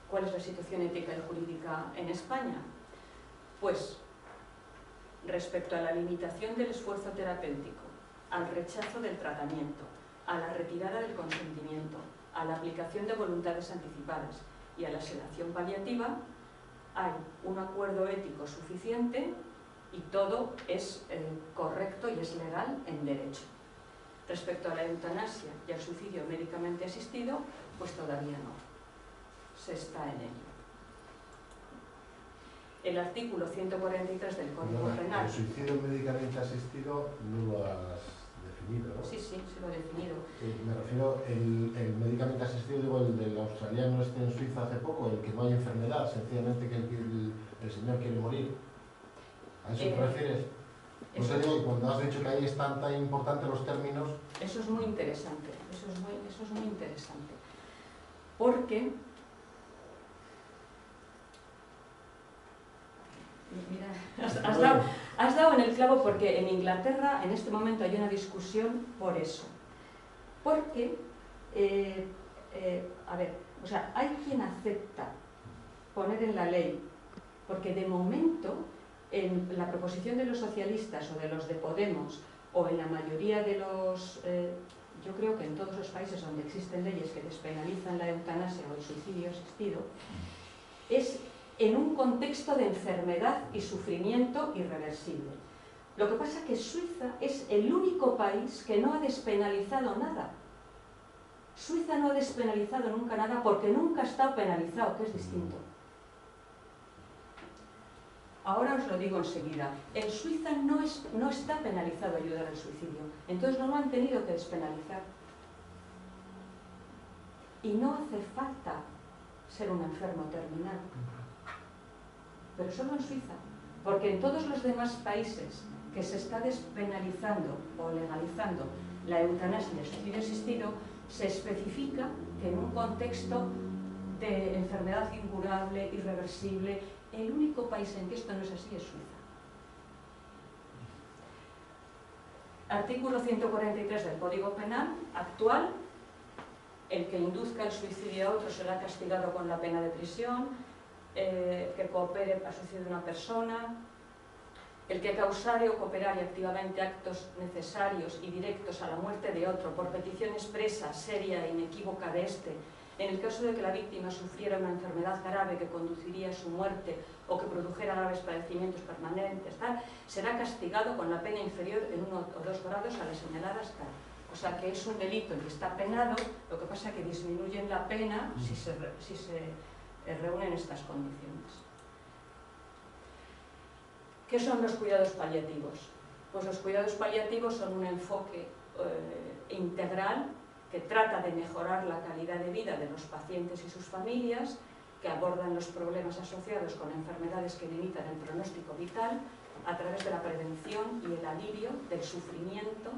¿cuál es la situación ética y jurídica en España? Pues, respecto a la limitación del esfuerzo terapéutico, al rechazo del tratamiento, a la retirada del consentimiento, a la aplicación de voluntades anticipadas y a la sedación paliativa, hay un acuerdo ético suficiente y todo es correcto y es legal en derecho. Respecto a la eutanasia y al suicidio médicamente asistido, pues todavía no. Se está en ello. El artículo 143 del Código Penal... El suicidio médicamente asistido no lo has definido, ¿no? Sí, sí lo he definido. Me refiero, el médicamente asistido, digo, el del australiano en Suiza hace poco, el que no hay enfermedad, sencillamente que el señor quiere morir. ¿A eso te refieres? No te digo que cuando has dicho que ahí están tan importantes los términos... Eso es muy interesante, eso es muy interesante. Porque... Mira, has dado en el clavo porque en Inglaterra en este momento hay una discusión por eso. Porque, hay quien acepta poner en la ley, porque de momento en la proposición de los socialistas o de los de Podemos o en la mayoría de los, yo creo que en todos los países donde existen leyes que despenalizan la eutanasia o el suicidio asistido, es en un contexto de enfermedad y sufrimiento irreversible. Lo que pasa es que Suiza es el único país que no ha despenalizado nada. Suiza no ha despenalizado nunca nada porque nunca ha estado penalizado, que es distinto. Ahora os lo digo enseguida. En Suiza no está penalizado ayudar al suicidio, entonces no lo han tenido que despenalizar. Y no hace falta ser un enfermo terminal. Pero solo en Suiza, porque en todos los demás países que se está despenalizando o legalizando la eutanasia y el suicidio asistido, se especifica que en un contexto de enfermedad incurable, irreversible, el único país en que esto no es así es Suiza. Artículo 143 del Código Penal actual: el que induzca el suicidio a otro será castigado con la pena de prisión, que coopere para el suicidio de una persona, el que causare o cooperare activamente actos necesarios y directos a la muerte de otro por petición expresa, seria e inequívoca de éste, en el caso de que la víctima sufriera una enfermedad grave que conduciría a su muerte o que produjera graves padecimientos permanentes, será castigado con la pena inferior en 1 o 2 grados a las señaladas tal. O sea que es un delito que está penado, lo que pasa es que disminuyen la pena si se reúnen estas condiciones. ¿Qué son los cuidados paliativos? Pues los cuidados paliativos son un enfoque integral que trata de mejorar la calidad de vida de los pacientes y sus familias, que abordan los problemas asociados con enfermedades que limitan el pronóstico vital a través de la prevención y el alivio del sufrimiento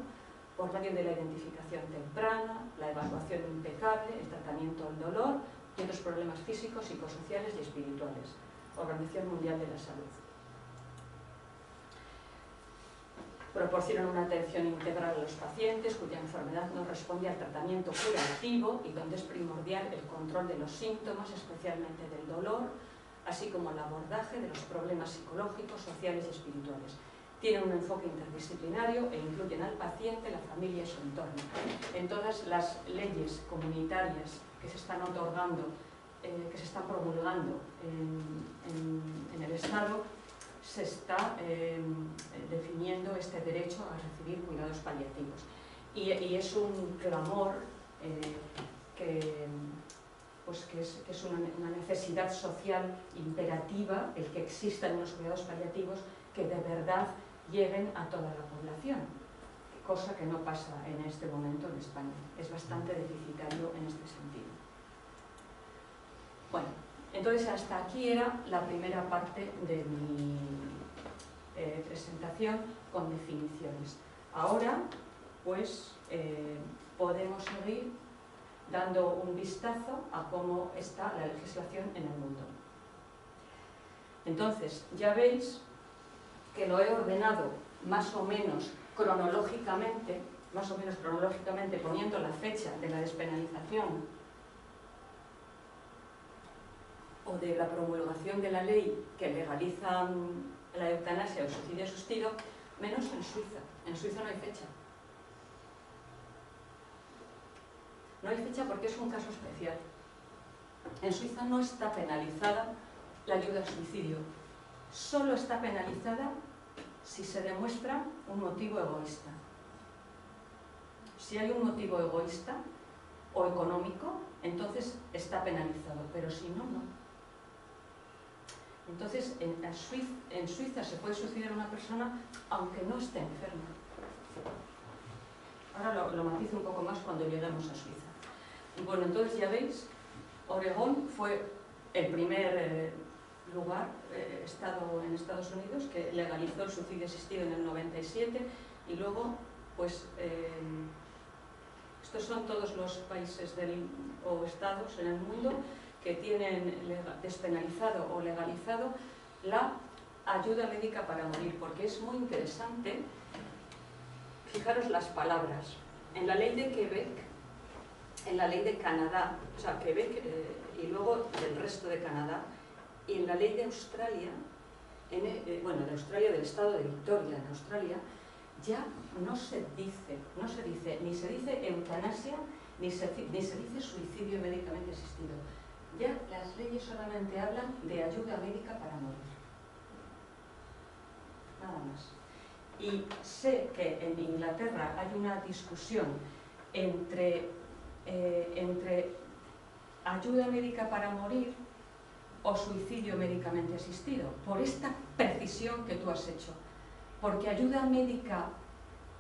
por medio de la identificación temprana, la evaluación impecable, el tratamiento del dolor y otros problemas físicos, psicosociales y espirituales. Organización Mundial de la Salud. Proporcionan una atención integral a los pacientes cuya enfermedad no responde al tratamiento curativo y donde es primordial el control de los síntomas, especialmente del dolor, así como el abordaje de los problemas psicológicos, sociales y espirituales. Tienen un enfoque interdisciplinario e incluyen al paciente, la familia y su entorno. En todas las leyes comunitarias que se están otorgando, que se están promulgando en el Estado, se está definiendo este derecho a recibir cuidados paliativos. Y es un clamor que es una necesidad social imperativa el que existan unos cuidados paliativos que de verdad lleguen a toda la población, cosa que no pasa en este momento en España. Es bastante deficitario en este sentido. Bueno, entonces hasta aquí era la primera parte de mi presentación con definiciones. Ahora, pues, podemos seguir dando un vistazo a cómo está la legislación en el mundo. Entonces, ya veis que lo he ordenado más o menos cronológicamente, poniendo la fecha de la despenalización o de la promulgación de la ley que legaliza la eutanasia o el suicidio asistido, menos en Suiza. En Suiza no hay fecha. No hay fecha porque es un caso especial. En Suiza no está penalizada la ayuda al suicidio. Solo está penalizada si se demuestra un motivo egoísta. Si hay un motivo egoísta o económico, entonces está penalizado, pero si no, no. Entonces, en Suiza se puede suicidar una persona aunque no esté enferma. Ahora lo matizo un poco más cuando lleguemos a Suiza. Y bueno, entonces ya veis, Oregón fue el primer estado en Estados Unidos que legalizó el suicidio asistido en el 97 y luego, pues, estos son todos los países o estados en el mundo que tienen despenalizado o legalizado la ayuda médica para morir, porque es muy interesante. Fijaros las palabras. En la ley de Quebec, en la ley de Canadá, o sea, Quebec y luego del resto de Canadá, y en la ley de Australia, bueno, de Australia, del estado de Victoria, en Australia, ya no se dice, ni se dice eutanasia, ni se dice suicidio médicamente asistido. Ya las leyes solamente hablan de ayuda médica para morir. Nada más. Y sé que en Inglaterra hay una discusión entre ayuda médica para morir o suicidio médicamente asistido, por esta precisión que tú has hecho. Porque ayuda médica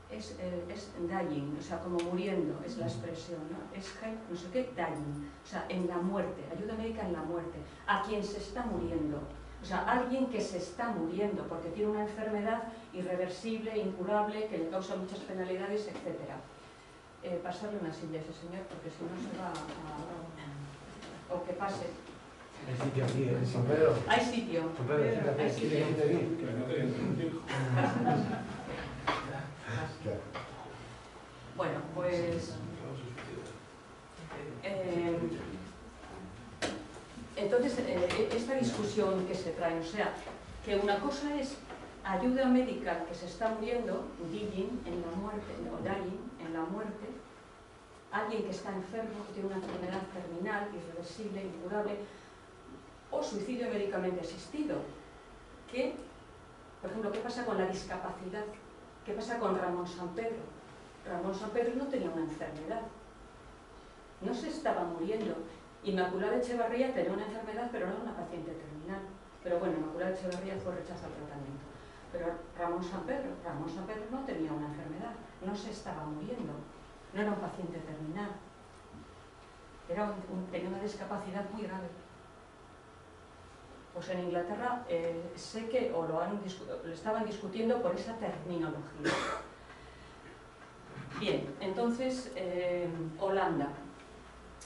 es dying, o sea, como muriendo, es la expresión, ¿no? Es no sé qué, dying, o sea, en la muerte, ayuda médica en la muerte, a quien se está muriendo. O sea, alguien que se está muriendo porque tiene una enfermedad irreversible, incurable, que le causa muchas penalidades, etc. Pasarle una silla a ese señor porque si no se va a... o que pase. Hay sitio aquí, ¿eh? Hay sitio. Hay sitio. Bueno, pues... entonces, esta discusión que se trae, o sea, que una cosa es ayuda médica que se está muriendo, dying, en la muerte, o dying, en la muerte, alguien que está enfermo, que tiene una enfermedad terminal, irreversible, incurable, o suicidio médicamente asistido, que, por ejemplo, ¿qué pasa con la discapacidad? ¿Qué pasa con Ramón Sampedro? Ramón Sampedro no tenía una enfermedad, no se estaba muriendo. Inmaculada Echevarría tenía una enfermedad, pero no era una paciente terminal. Pero bueno, Inmaculada Echevarría fue rechazada al tratamiento. Pero Ramón Sampedro no tenía una enfermedad, no se estaba muriendo, no era un paciente terminal, tenía una discapacidad muy grave. Pues en Inglaterra sé que lo estaban discutiendo por esa terminología. Bien, entonces, Holanda.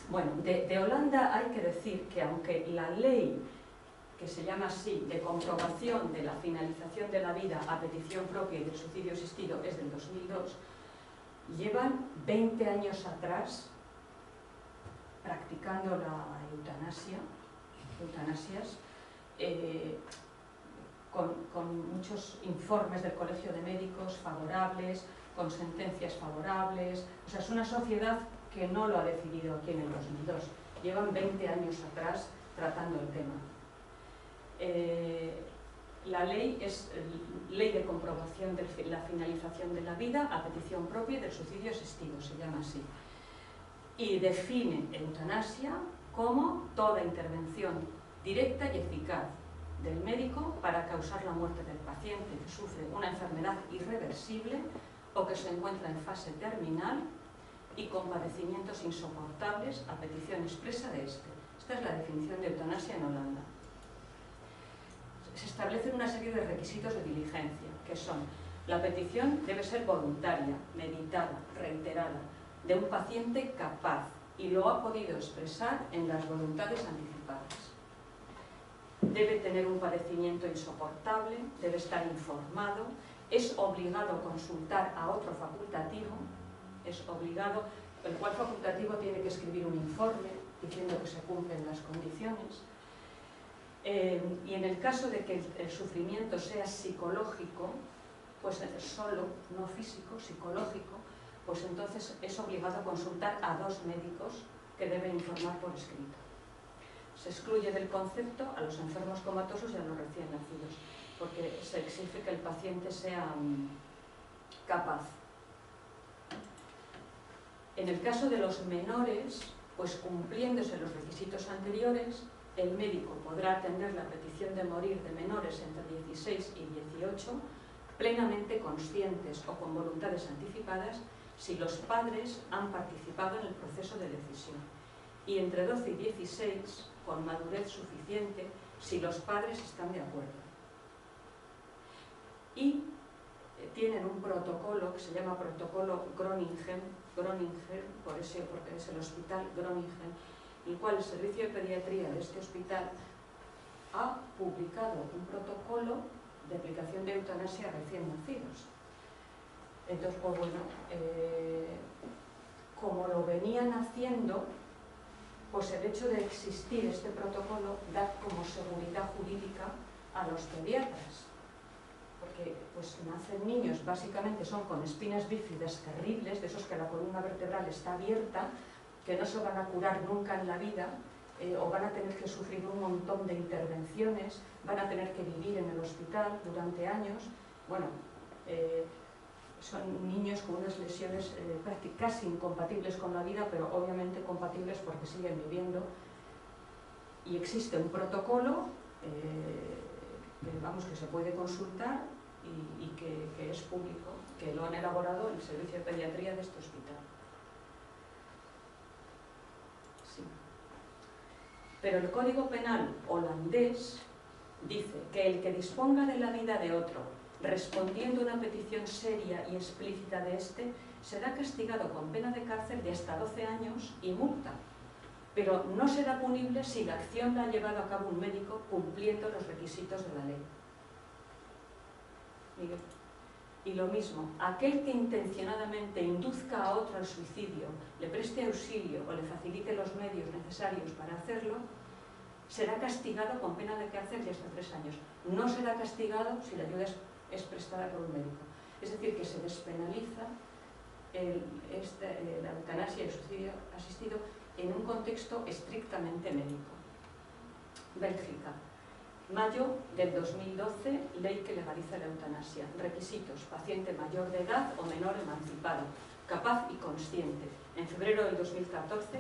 Bueno, de Holanda hay que decir que aunque la ley, que se llama así, de comprobación de la finalización de la vida a petición propia y del suicidio asistido es del 2002, llevan 20 años atrás practicando la eutanasias, con muchos informes del Colegio de Médicos favorables, con sentencias favorables. O sea, es una sociedad que no lo ha decidido aquí en el 2002. Llevan 20 años atrás tratando el tema. La ley es ley de comprobación de la finalización de la vida a petición propia y del suicidio asistido, se llama así. Y define eutanasia como toda intervención directa y eficaz del médico para causar la muerte del paciente que sufre una enfermedad irreversible o que se encuentra en fase terminal y con padecimientos insoportables a petición expresa de este. Esta es la definición de eutanasia en Holanda. Se establecen una serie de requisitos de diligencia, que son: la petición debe ser voluntaria, meditada, reiterada, de un paciente capaz y lo ha podido expresar en las voluntades anticipadas. Debe tener un padecimiento insoportable, debe estar informado, es obligado consultar a otro facultativo, es obligado, el cual facultativo tiene que escribir un informe diciendo que se cumplen las condiciones. Y en el caso de que el sufrimiento sea psicológico, pues solo, no físico, psicológico, pues entonces es obligado a consultar a 2 médicos que deben informar por escrito. Se excluye del concepto a los enfermos comatosos y a los recién nacidos, porque se exige que el paciente sea capaz. En el caso de los menores, pues cumpliéndose los requisitos anteriores, el médico podrá atender la petición de morir de menores entre 16 y 18 plenamente conscientes o con voluntades anticipadas si los padres han participado en el proceso de decisión, y entre 12 y 16 con madurez suficiente si los padres están de acuerdo. Y tienen un protocolo que se llama protocolo Groningen, porque es el hospital Groningen, el cual el servicio de pediatría de este hospital ha publicado un protocolo de aplicación de eutanasia a recién nacidos. Entonces, pues bueno, como lo venían haciendo, pues el hecho de existir este protocolo da como seguridad jurídica a los pediatras, porque pues nacen niños, básicamente son con espinas bífidas terribles, de esos que la columna vertebral está abierta, que no se van a curar nunca en la vida, o van a tener que sufrir un montón de intervenciones, van a tener que vivir en el hospital durante años. Bueno, son niños con unas lesiones casi incompatibles con la vida, pero obviamente compatibles porque siguen viviendo. Y existe un protocolo que se puede consultar y que es público, que lo han elaborado el servicio de pediatría de este hospital. Sí. Pero el Código Penal holandés dice que el que disponga de la vida de otro respondiendo a una petición seria y explícita de éste, será castigado con pena de cárcel de hasta 12 años y multa, pero no será punible si la acción la ha llevado a cabo un médico cumpliendo los requisitos de la ley. Miguel. Y lo mismo, aquel que intencionadamente induzca a otro al suicidio, le preste auxilio o le facilite los medios necesarios para hacerlo, será castigado con pena de cárcel de hasta 3 años. No será castigado si la ayuda es prestada por un médico. Es decir, que se despenaliza la eutanasia y el suicidio asistido en un contexto estrictamente médico. Bélgica. Mayo del 2012, ley que legaliza la eutanasia. Requisitos: paciente mayor de edad o menor emancipado, capaz y consciente. En febrero del 2014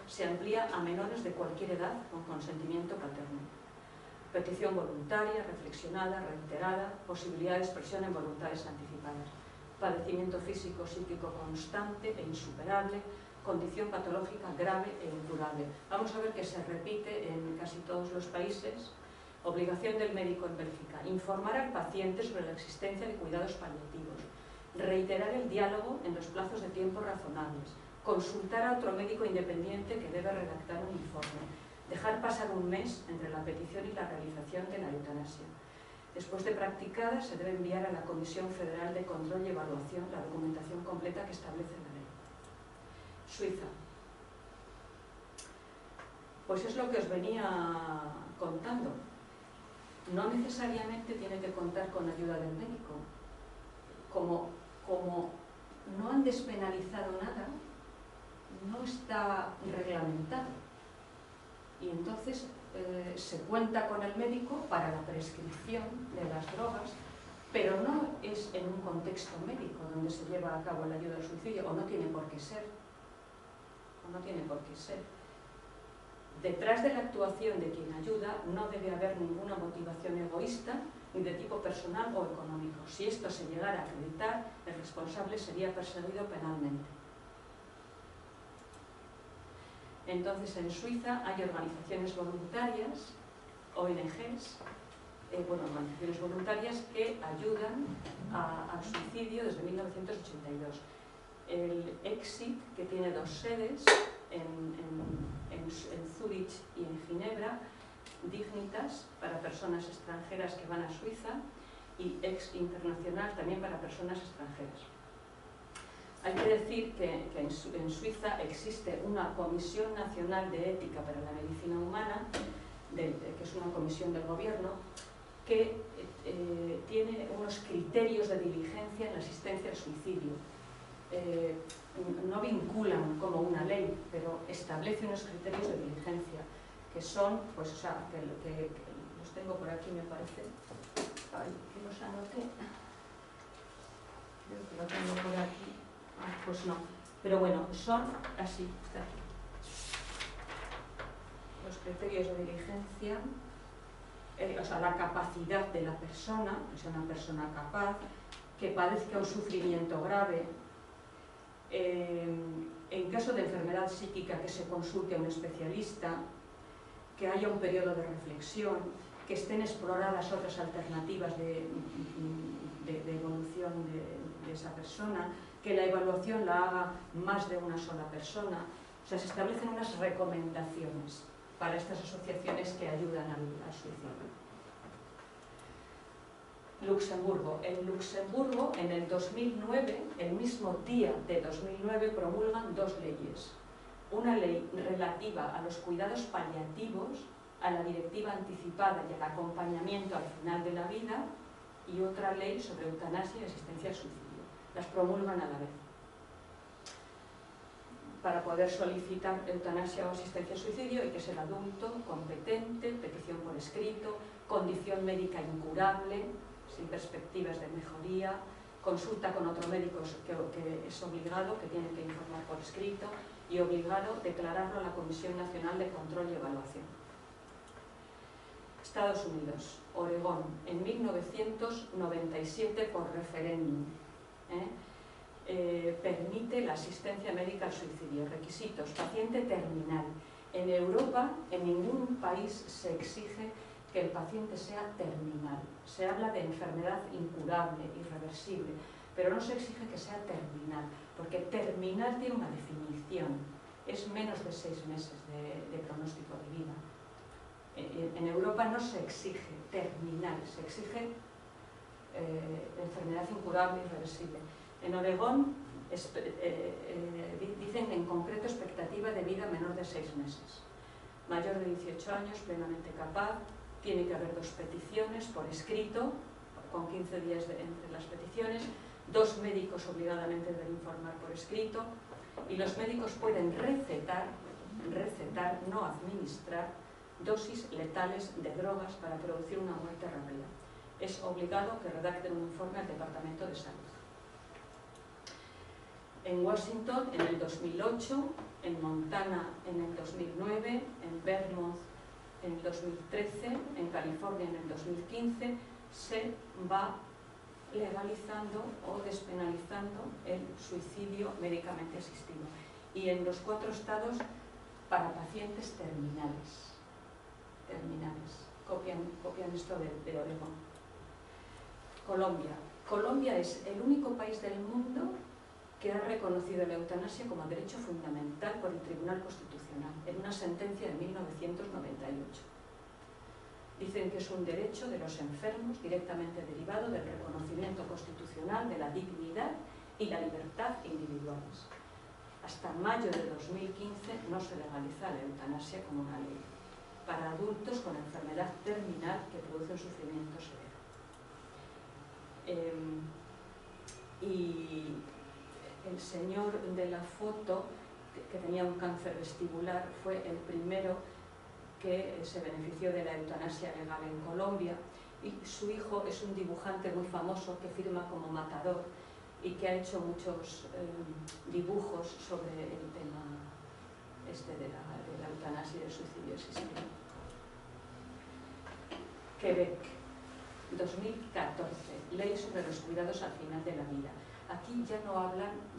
se amplía a menores de cualquier edad con consentimiento paterno. Petición voluntaria, reflexionada, reiterada, posibilidad de expresión en voluntades anticipadas. Padecimiento físico, psíquico constante e insuperable, condición patológica grave e incurable. Vamos a ver que se repite en casi todos los países. Obligación del médico en Bélgica: informar al paciente sobre la existencia de cuidados paliativos, reiterar el diálogo en los plazos de tiempo razonables, consultar a otro médico independiente que debe redactar un informe, dejar pasar un mes entre la petición y la realización de la eutanasia. Después de practicada, se debe enviar a la Comisión Federal de Control y Evaluación la documentación completa que establece la ley. Suiza. Pues es lo que os venía contando. No necesariamente tiene que contar con ayuda del médico. Como no han despenalizado nada, no está reglamentado. Y entonces se cuenta con el médico para la prescripción de las drogas, pero no es en un contexto médico donde se lleva a cabo la ayuda al suicidio, o no tiene por qué ser. Detrás de la actuación de quien ayuda no debe haber ninguna motivación egoísta ni de tipo personal o económico. Si esto se llegara a acreditar, el responsable sería perseguido penalmente. Entonces, en Suiza hay organizaciones voluntarias, ONGs, organizaciones voluntarias que ayudan al suicidio desde 1982. El EXIT, que tiene 2 sedes, en Zúrich y en Ginebra, Dignitas para personas extranjeras que van a Suiza y Ex Internacional también para personas extranjeras. Hay que decir que en Suiza existe una Comisión Nacional de Ética para la Medicina Humana, que es una comisión del gobierno, que tiene unos criterios de diligencia en la asistencia al suicidio. No vinculan como una ley, pero establece unos criterios de diligencia, que son, pues, o sea, que los tengo por aquí, me parece. Ay, que los anoté. Creo que lo tengo por aquí. Ah, pues no. Pero bueno, son así, está aquí. Los criterios de diligencia, o sea, la capacidad de la persona, que sea una persona capaz, que padezca un sufrimiento grave, en caso de enfermedad psíquica que se consulte a un especialista, que haya un periodo de reflexión, que estén exploradas otras alternativas de evolución de esa persona, que la evaluación la haga más de una sola persona. O sea, se establecen unas recomendaciones para estas asociaciones que ayudan al suicidio. Luxemburgo. En Luxemburgo, en el 2009, el mismo día de 2009, promulgan 2 leyes. Una ley relativa a los cuidados paliativos, a la directiva anticipada y al acompañamiento al final de la vida, y otra ley sobre eutanasia y asistencia al suicidio. Las promulgan a la vez. Para poder solicitar eutanasia o asistencia al suicidio hay que ser adulto, competente, petición por escrito, condición médica incurable, sin perspectivas de mejoría, consulta con otro médico que es obligado, que tiene que informar por escrito, y obligado declararlo a la Comisión Nacional de Control y Evaluación. Estados Unidos, Oregón, en 1997 por referéndum. Permite la asistencia médica al suicidio. Requisitos: paciente terminal. En Europa, en ningún país se exige que el paciente sea terminal. Se habla de enfermedad incurable, irreversible, pero no se exige que sea terminal, porque terminal tiene una definición, es menos de 6 meses de pronóstico de vida. En Europa no se exige terminal, se exige enfermedad incurable, irreversible. En Oregón dicen en concreto expectativa de vida menor de 6 meses. Mayor de 18 años, plenamente capaz. Tiene que haber 2 peticiones por escrito, con 15 días entre las peticiones, 2 médicos obligadamente deben informar por escrito, y los médicos pueden recetar, no administrar, dosis letales de drogas para producir una muerte rápida. Es obligado que redacten un informe al Departamento de Salud. En Washington en el 2008, en Montana en el 2009, en Vermont en el 2013, en California en el 2015, se va legalizando o despenalizando el suicidio médicamente asistido. Y en los 4 estados para pacientes terminales. Copian esto de Oregón. Colombia. Colombia es el único país del mundo que ha reconocido la eutanasia como derecho fundamental por el Tribunal Constitucional, en una sentencia de 1998. Dicen que es un derecho de los enfermos directamente derivado del reconocimiento constitucional de la dignidad y la libertad individuales. Hasta mayo de 2015 no se legaliza la eutanasia como una ley para adultos con enfermedad terminal que produce un sufrimiento severo. Y el señor de la foto, que tenía un cáncer vestibular, fue el primero que se benefició de la eutanasia legal en Colombia, y su hijo es un dibujante muy famoso que firma como Matador y que ha hecho muchos dibujos sobre el tema de la eutanasia y del suicidio asistido. Quebec, 2014, Ley sobre los cuidados al final de la vida. Aquí ya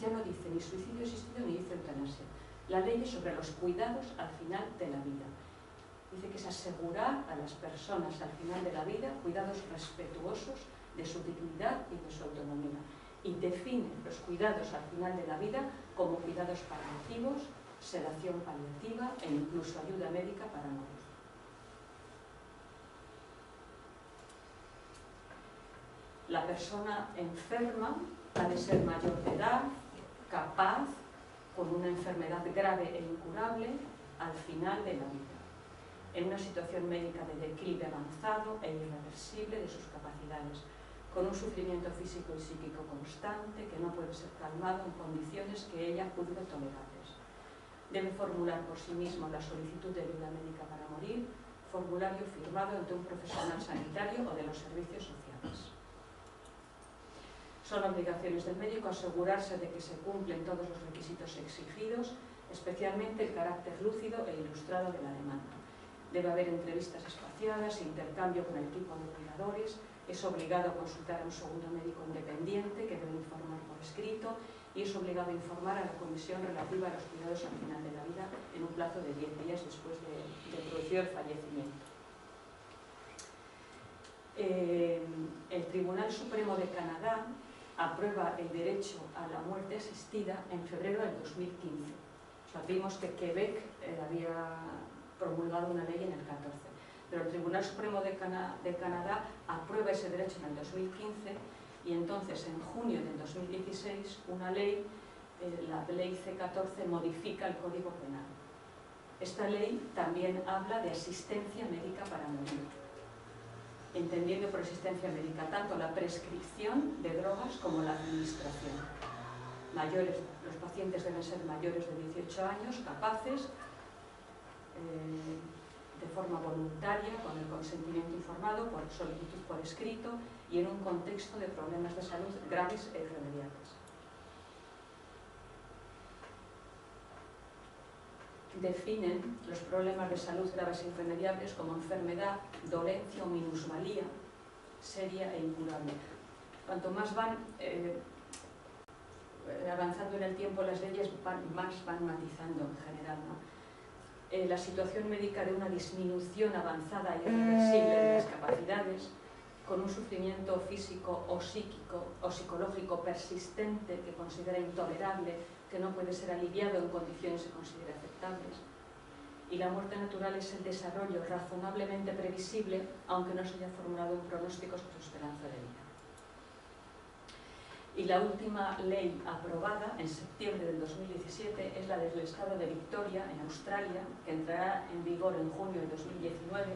no dice ni suicidio asistido ni dice eutanasia. La ley es sobre los cuidados al final de la vida. Dice que es asegurar a las personas al final de la vida cuidados respetuosos de su dignidad y de su autonomía. Y define los cuidados al final de la vida como cuidados paliativos, sedación paliativa e incluso ayuda médica para morir. La persona enferma ha de ser mayor de edad, capaz, con una enfermedad grave e incurable, al final de la vida, en una situación médica de declive avanzado e irreversible de sus capacidades, con un sufrimiento físico y psíquico constante que no puede ser calmado en condiciones que ella juzgue tolerables. Debe formular por sí mismo la solicitud de ayuda médica para morir, formulario firmado ante un profesional sanitario o de los servicios sociales. Son obligaciones del médico asegurarse de que se cumplen todos los requisitos exigidos, especialmente el carácter lúcido e ilustrado de la demanda. Debe haber entrevistas espaciadas, intercambio con el equipo de cuidadores, es obligado a consultar a un segundo médico independiente que debe informar por escrito y es obligado a informar a la comisión relativa a los cuidados al final de la vida en un plazo de 10 días después de producido el fallecimiento. El Tribunal Supremo de Canadá aprueba el derecho a la muerte asistida en febrero del 2015. O sea, vimos que Quebec había promulgado una ley en el 14, pero el Tribunal Supremo de Canadá aprueba ese derecho en el 2015 y entonces en junio del 2016 una ley, la ley C14, modifica el Código Penal. Esta ley también habla de asistencia médica para morir, entendiendo por asistencia médica tanto la prescripción de drogas como la administración. Los pacientes deben ser mayores de 18 años, capaces, de forma voluntaria, con el consentimiento informado, por solicitud por escrito y en un contexto de problemas de salud graves e irremediables. Definen los problemas de salud graves e irremediables como enfermedad, dolencia o minusvalía seria e incurable. Cuanto más van avanzando en el tiempo las leyes, más van matizando en general, ¿no? La situación médica de una disminución avanzada y irreversible de las capacidades, con un sufrimiento físico o psíquico o psicológico persistente que considera intolerable, que no puede ser aliviado en condiciones que considera aceptables. Y la muerte natural es el desarrollo razonablemente previsible, aunque no se haya formulado un pronóstico sobre su esperanza de vida. Y la última ley aprobada en septiembre del 2017 es la del estado de Victoria, en Australia, que entrará en vigor en junio de 2019,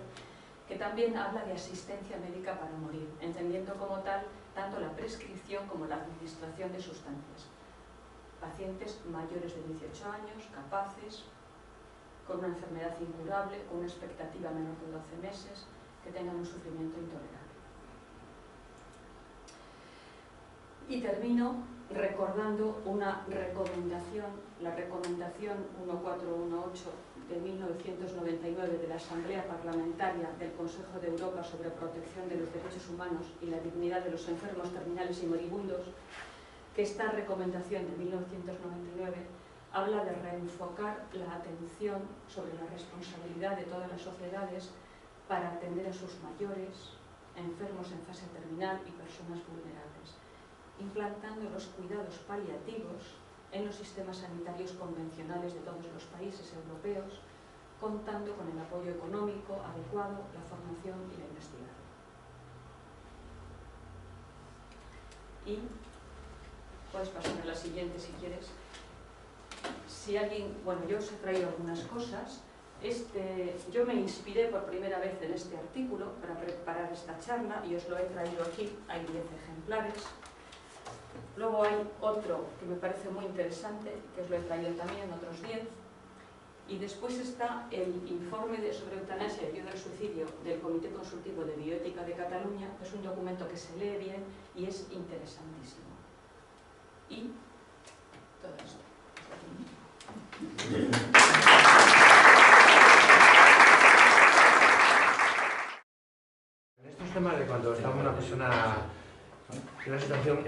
que también habla de asistencia médica para morir, entendiendo como tal tanto la prescripción como la administración de sustancias. Pacientes mayores de 18 años, capaces, con una enfermedad incurable, con una expectativa menor de 12 meses, que tengan un sufrimiento intolerable. Y termino recordando una recomendación, la recomendación 1418 de 1999 de la Asamblea Parlamentaria del Consejo de Europa sobre protección de los derechos humanos y la dignidad de los enfermos terminales y moribundos, que esta recomendación de 1999 habla de reenfocar la atención sobre la responsabilidad de todas las sociedades para atender a sus mayores, enfermos en fase terminal y personas vulnerables, implantando los cuidados paliativos en los sistemas sanitarios convencionales de todos los países europeos, contando con el apoyo económico adecuado, la formación y la investigación. Y puedes pasar a la siguiente si quieres. Si alguien, bueno, yo os he traído algunas cosas. Yo me inspiré por primera vez en este artículo para preparar esta charla y os lo he traído aquí, hay 10 ejemplares. Luego hay otro que me parece muy interesante, que os lo he traído también, otros 10. Y después está el informe sobre eutanasia y ayuda al suicidio del Comité Consultivo de Bioética de Cataluña, que es un documento que se lee bien y es interesantísimo. Y todo esto. esos temas de cuando está una persona en una situación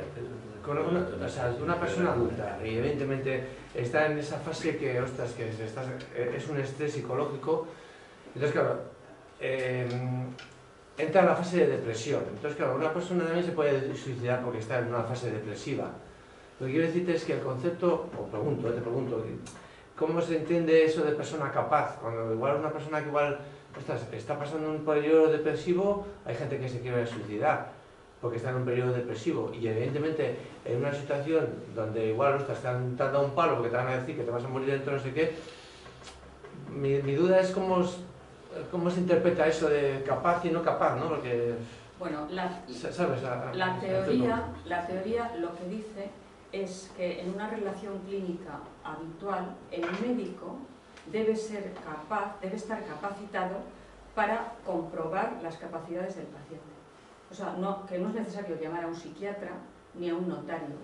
con o sea, una persona adulta y evidentemente está en esa fase que, ostras, que es un estrés psicológico. Entonces, claro, entra en la fase de depresión. Entonces, claro, una persona también se puede suicidar porque está en una fase depresiva. Lo que quiero decirte es que el concepto, te pregunto, ¿cómo se entiende eso de persona capaz? Cuando igual una persona que igual, ostras, está pasando un periodo depresivo, hay gente que se quiere suicidar porque está en un periodo depresivo y evidentemente en una situación donde igual, ostras, te han dado un palo porque te van a decir que te vas a morir dentro de no sé qué, mi duda es cómo se interpreta eso de capaz y no capaz, ¿no? Porque, bueno, ¿sabes? La teoría lo que dice es que en una relación clínica habitual el médico debe estar capacitado para comprobar las capacidades del paciente. O sea, que no es necesario llamar a un psiquiatra ni a un notario.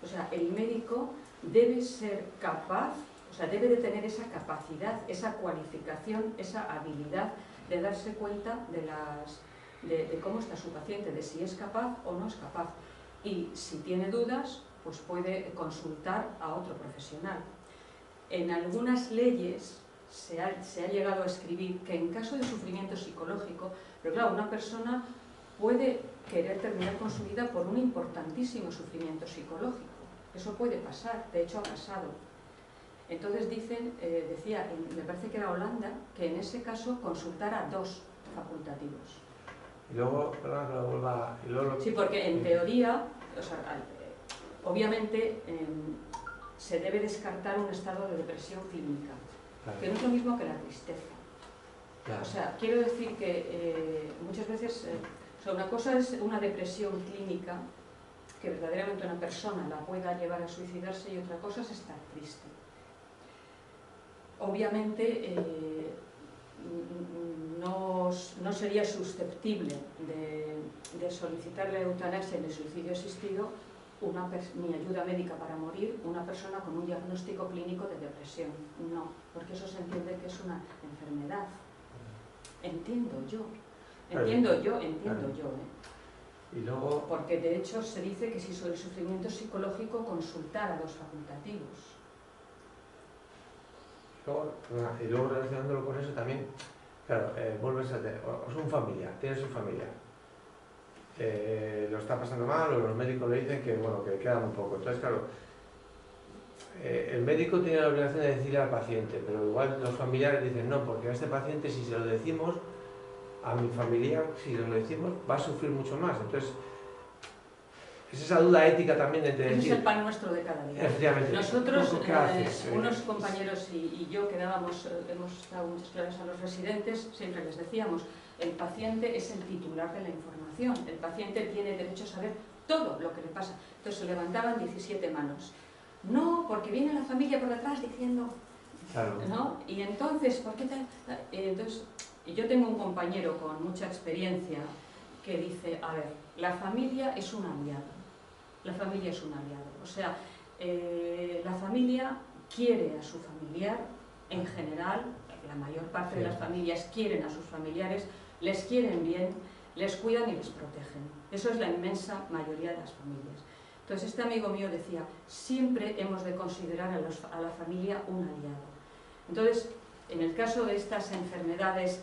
O sea, el médico debe ser capaz, o sea, debe de tener esa capacidad, esa cualificación, esa habilidad de darse cuenta de cómo está su paciente, de si es capaz o no es capaz. Y si tiene dudas, pues puede consultar a otro profesional. En algunas leyes se ha llegado a escribir que en caso de sufrimiento psicológico, pero claro, una persona puede querer terminar con su vida por un importantísimo sufrimiento psicológico. Eso puede pasar, de hecho ha pasado. Entonces decía, me parece que era Holanda, que en ese caso consultara a 2 facultativos. Y luego, perdón, que lo vuelva... Sí, porque en teoría, o sea, obviamente se debe descartar un estado de depresión clínica, claro, que no es lo mismo que la tristeza. Claro. O sea, quiero decir que muchas veces, o sea, una cosa es una depresión clínica, que verdaderamente una persona la pueda llevar a suicidarse, y otra cosa es estar triste. Obviamente no sería susceptible de solicitar la eutanasia en el suicidio asistido ni ayuda médica para morir una persona con un diagnóstico clínico de depresión. No, porque eso se entiende que es una enfermedad. Entiendo yo. Y luego... Porque de hecho se dice que si sobre el sufrimiento psicológico consultar a 2 facultativos. Y luego relacionándolo con eso también, claro, vuelves a tener, un familiar, tienes un familiar, lo está pasando mal, o los médicos le dicen que, bueno, que queda un poco. Entonces, claro, el médico tiene la obligación de decirle al paciente, pero igual los familiares dicen, no, porque a este paciente, si se lo decimos, a mi familiar, si lo decimos, va a sufrir mucho más. Entonces, es esa duda ética también de decir... Ese es el pan nuestro de cada día. Efectivamente. Nosotros, unos compañeros y yo que hemos dado muchas clases a los residentes, siempre les decíamos, el paciente es el titular de la información, el paciente tiene derecho a saber todo lo que le pasa. Entonces se levantaban 17 manos. No, porque viene la familia por detrás diciendo... Claro. ¿No? Y entonces, ¿por qué tal? Entonces, yo tengo un compañero con mucha experiencia que dice, a ver, la familia es un aliado. La familia es un aliado. O sea, la familia quiere a su familiar, en general, la mayor parte de las familias quieren a sus familiares, les quieren bien, les cuidan y les protegen. Eso es la inmensa mayoría de las familias. Entonces, este amigo mío decía, siempre hemos de considerar a la familia un aliado. Entonces, en el caso de estas enfermedades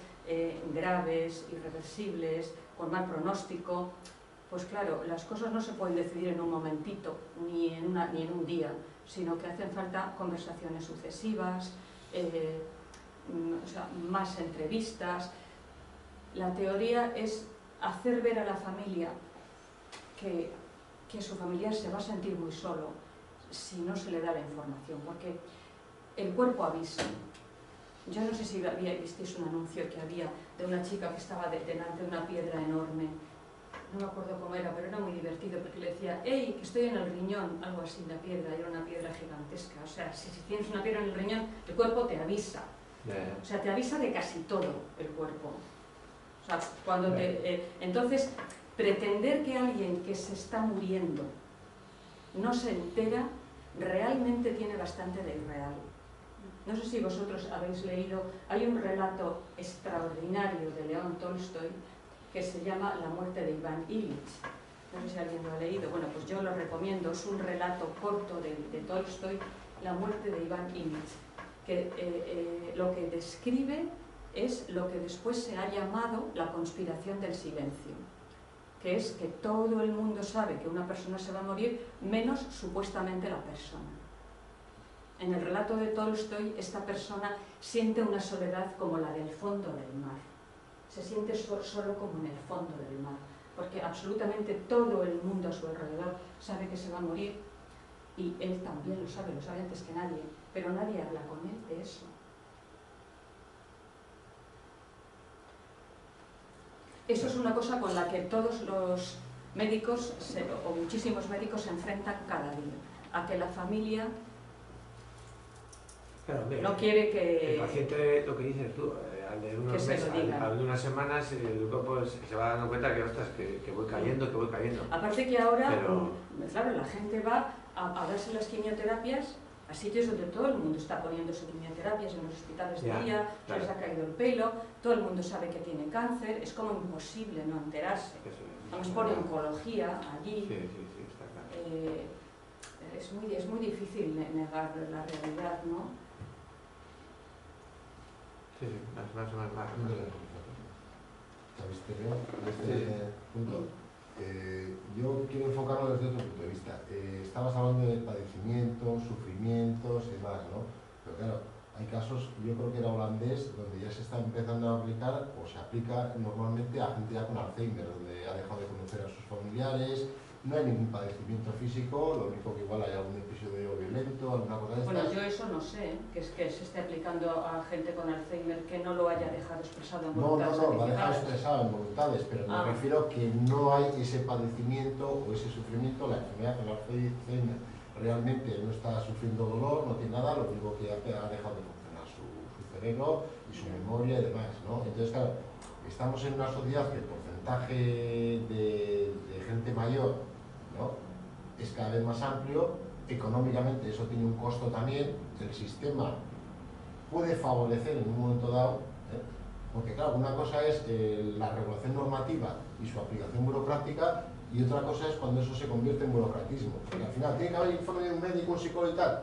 graves, irreversibles, con mal pronóstico, pues claro, las cosas no se pueden decidir en un momentito, ni en un día, sino que hacen falta conversaciones sucesivas, o sea, más entrevistas. La teoría es hacer ver a la familia que su familiar se va a sentir muy solo si no se le da la información, porque el cuerpo avisa. Yo no sé si visteis un anuncio que había de una chica que estaba delante de una piedra enorme, no me acuerdo cómo era, pero era muy divertido porque le decía, ¡hey, que estoy en el riñón! Algo así, la piedra, y era una piedra gigantesca. O sea, si tienes una piedra en el riñón, el cuerpo te avisa. O sea, te avisa de casi todo el cuerpo. O sea, cuando entonces, pretender que alguien que se está muriendo no se entera, realmente tiene bastante de irreal. No sé si vosotros habéis leído, hay un relato extraordinario de León Tolstoy, que se llama La muerte de Iván Ilich. No sé si alguien lo ha leído. Bueno, pues yo lo recomiendo. Es un relato corto de Tolstoy, La muerte de Iván Ilich, que lo que describe es lo que después se ha llamado la conspiración del silencio, que es que todo el mundo sabe que una persona se va a morir, menos supuestamente la persona. En el relato de Tolstoy, esta persona siente una soledad como la del fondo del mar. Se siente solo como en el fondo del mar, porque absolutamente todo el mundo a su alrededor sabe que se va a morir, y él también lo sabe antes que nadie, pero nadie habla con él de eso. Eso es una cosa con la que todos los médicos, o muchísimos médicos, se enfrentan cada día, a que la familia no quiere que... El paciente, lo que dices tú, al de unos meses, al de unas semanas, el cuerpo se va dando cuenta que, ostras, que voy cayendo, que voy cayendo. Aparte que ahora, pero... claro, la gente va a darse las quimioterapias a sitios donde todo el mundo está poniéndose quimioterapias, en los hospitales de día, se les ha caído el pelo, todo el mundo sabe que tiene cáncer, es como imposible no enterarse. Además por oncología allí, está claro. Es muy difícil negar la realidad, ¿no? Sí, más. ¿Sabéis qué veo? Desde este punto. Yo quiero enfocarlo desde otro punto de vista. Estabas hablando de padecimientos, sufrimientos y demás, ¿no? Pero claro, hay casos, yo creo que era holandés, donde ya se está empezando a aplicar, o se aplica normalmente a gente ya con Alzheimer, donde ha dejado de conocer a sus familiares, no hay ningún padecimiento físico, lo único que igual hay algún episodio violento, alguna cosa de estas. Bueno, yo eso no sé, que es que se esté aplicando a gente con Alzheimer que no lo haya dejado expresado en voluntades. No, lo ha dejado expresado en voluntades, pero me refiero que no hay ese padecimiento o ese sufrimiento, la enfermedad con Alzheimer realmente no está sufriendo dolor, no tiene nada, lo único que ha dejado de funcionar su cerebro y su memoria y demás, ¿no? Entonces, claro, estamos en una sociedad que el porcentaje de gente mayor, ¿no?, es cada vez más amplio, económicamente eso tiene un costo también, el sistema puede favorecer en un momento dado, porque claro, una cosa es la regulación normativa y su aplicación burocrática, y otra cosa es cuando eso se convierte en burocratismo, porque al final tiene que haber informe de un médico, un psicólogo y tal,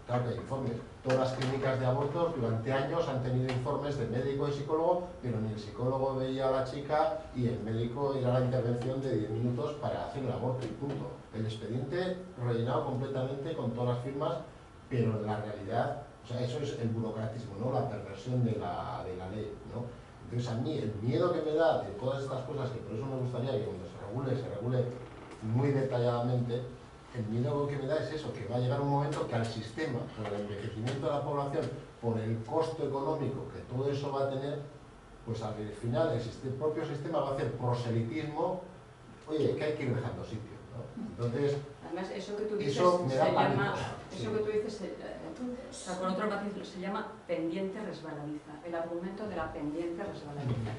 claro que hay informes. Todas las clínicas de abortos durante años han tenido informes de médico y psicólogo, pero ni el psicólogo veía a la chica y el médico era la intervención de 10 minutos para hacer el aborto y punto. El expediente rellenado completamente con todas las firmas, pero en la realidad, o sea, eso es el burocratismo, ¿no?, la perversión de la ley, ¿no? Entonces a mí el miedo que me da de todas estas cosas, que por eso me gustaría que cuando se regule muy detalladamente, el miedo que me da es eso, que va a llegar un momento que al sistema, por el envejecimiento de la población, por el costo económico que todo eso va a tener, pues al final el propio sistema va a hacer proselitismo, oye, que hay que ir dejando sitio, ¿no? Entonces, además, eso que tú dices eso me da se pánico. llama, eso que tú dices, o sea, con otro matiz, se llama pendiente resbaladiza, el argumento de la pendiente resbaladiza.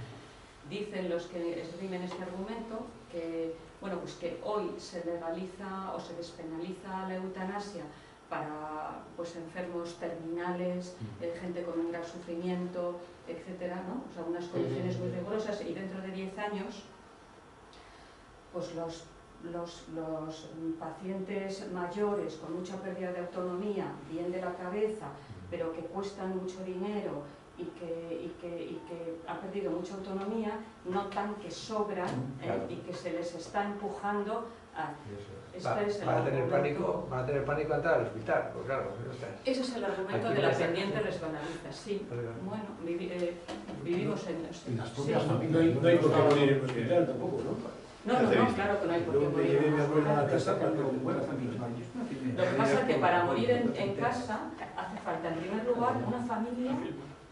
Dicen los que esgrimen este argumento que, bueno, pues que hoy se legaliza o se despenaliza la eutanasia para, pues, enfermos terminales, gente con un gran sufrimiento, etcétera, ¿no? O sea, unas condiciones muy rigurosas, y dentro de 10 años, pues los pacientes mayores con mucha pérdida de autonomía, bien de la cabeza, pero que cuestan mucho dinero y que han perdido mucha autonomía, notan que sobran, y que se les está empujando a... Van a tener pánico a entrar al hospital, pues claro. Ese es el argumento de la pendiente resbaladiza, sí. Bueno, vivimos en... Y las propias familias. No hay por qué morir en el hospital tampoco, ¿no? No, claro que no hay por qué morir. Lo que pasa es que para morir en casa hace falta, en primer lugar, una familia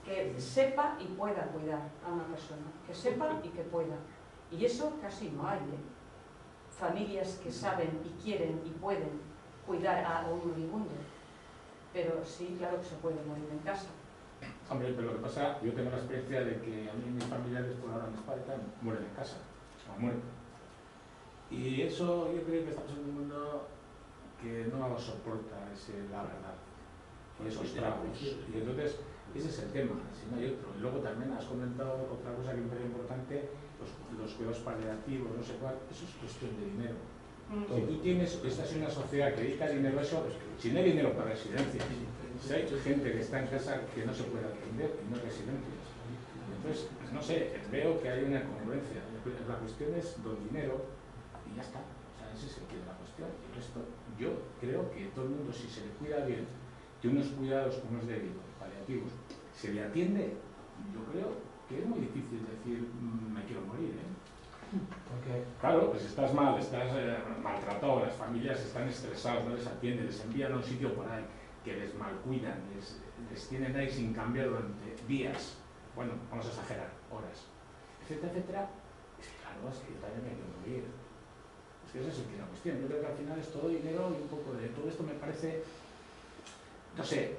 que sepa y pueda cuidar a una persona, que sepa y que pueda. Y eso casi no hay, familias que saben y quieren y pueden cuidar a un moribundo. Pero sí, claro que se puede morir en casa. Hombre, pero lo que pasa, yo tengo la experiencia de que a mí mis familiares, por ahora mis padres, mueren en casa, o mueren. Y eso yo creo que estamos en un mundo que no soporta la verdad. esos tragos. Y entonces, ese es el tema, si no hay otro. Y luego también has comentado otra cosa que me parece importante, los cuidados paliativos, no sé cuál, eso es cuestión de dinero. Si tú estás en una sociedad que dedica dinero a eso, si no hay dinero para residencias, si hay gente que está en casa que no se puede atender y no hay residencias. Entonces, no sé, veo que hay una congruencia. La cuestión es don dinero y ya está. O sea, ese es el que es la cuestión. Y el resto, yo creo que todo el mundo, si se le cuida bien, tiene unos cuidados como es debido, paliativos, se le atiende, yo creo que es muy difícil decir, me quiero morir, ¿eh? Okay. Claro, pues estás mal, estás maltratado, las familias están estresadas, no les atienden, les envían a un sitio por ahí, que les malcuidan, les tienen ahí sin cambiar durante días, bueno, vamos a exagerar, horas, etcétera, etcétera. Claro, es que yo también me quiero morir. Es que esa es la cuestión. Yo creo que al final es todo dinero y un poco de todo esto me parece, no sé,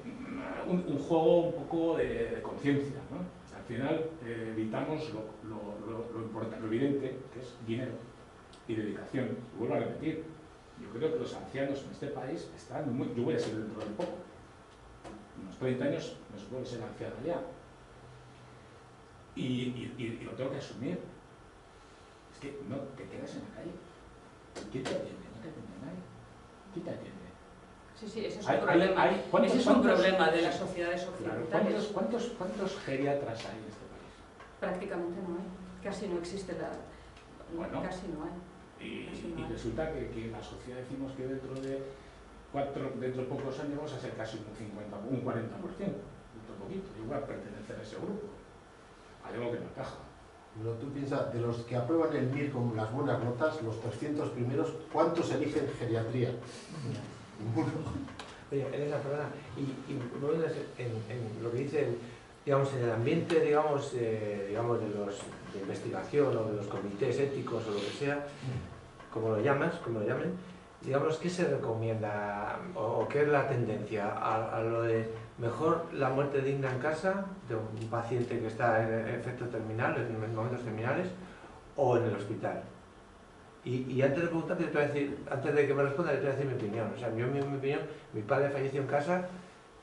un juego un poco de conciencia, ¿no? Al final evitamos lo importante, lo evidente, que es dinero y dedicación. Y vuelvo a repetir, yo creo que los ancianos en este país están muy... Yo voy a ser dentro de poco. En unos 30 años me supongo que ser anciano ya. Y lo tengo que asumir. Es que no te quedas en la calle. ¿Quién te atiende? No te atiende nadie. ¿Quién te atiende? Sí, sí, ese es un problema. Ese es un problema de las sociedades occidentales. Claro, ¿cuántos geriatras hay en este país? Prácticamente no hay. Casi no existe la... Bueno, casi no hay. Y resulta que la sociedad decimos que dentro de pocos años vamos a ser casi un 40%, dentro poquito. Yo voy a pertenecer a ese grupo. Hay algo que no encaja. Pero tú piensas, de los que aprueban el MIR con las buenas notas, los 300 primeros, ¿cuántos eligen geriatría? Ninguno. Oye, Elena, perdona, y en lo que dice, digamos, en el ambiente, digamos, de investigación o de los comités éticos o lo que sea, como lo llamen, digamos, ¿qué se recomienda o qué es la tendencia a lo de mejor la muerte digna en casa de un paciente que está en efectos terminales, en momentos terminales, o en el hospital? Y antes de preguntarte, te voy a decir, antes de que me responda, te voy a decir mi opinión. O sea, yo, mi opinión, mi padre falleció en casa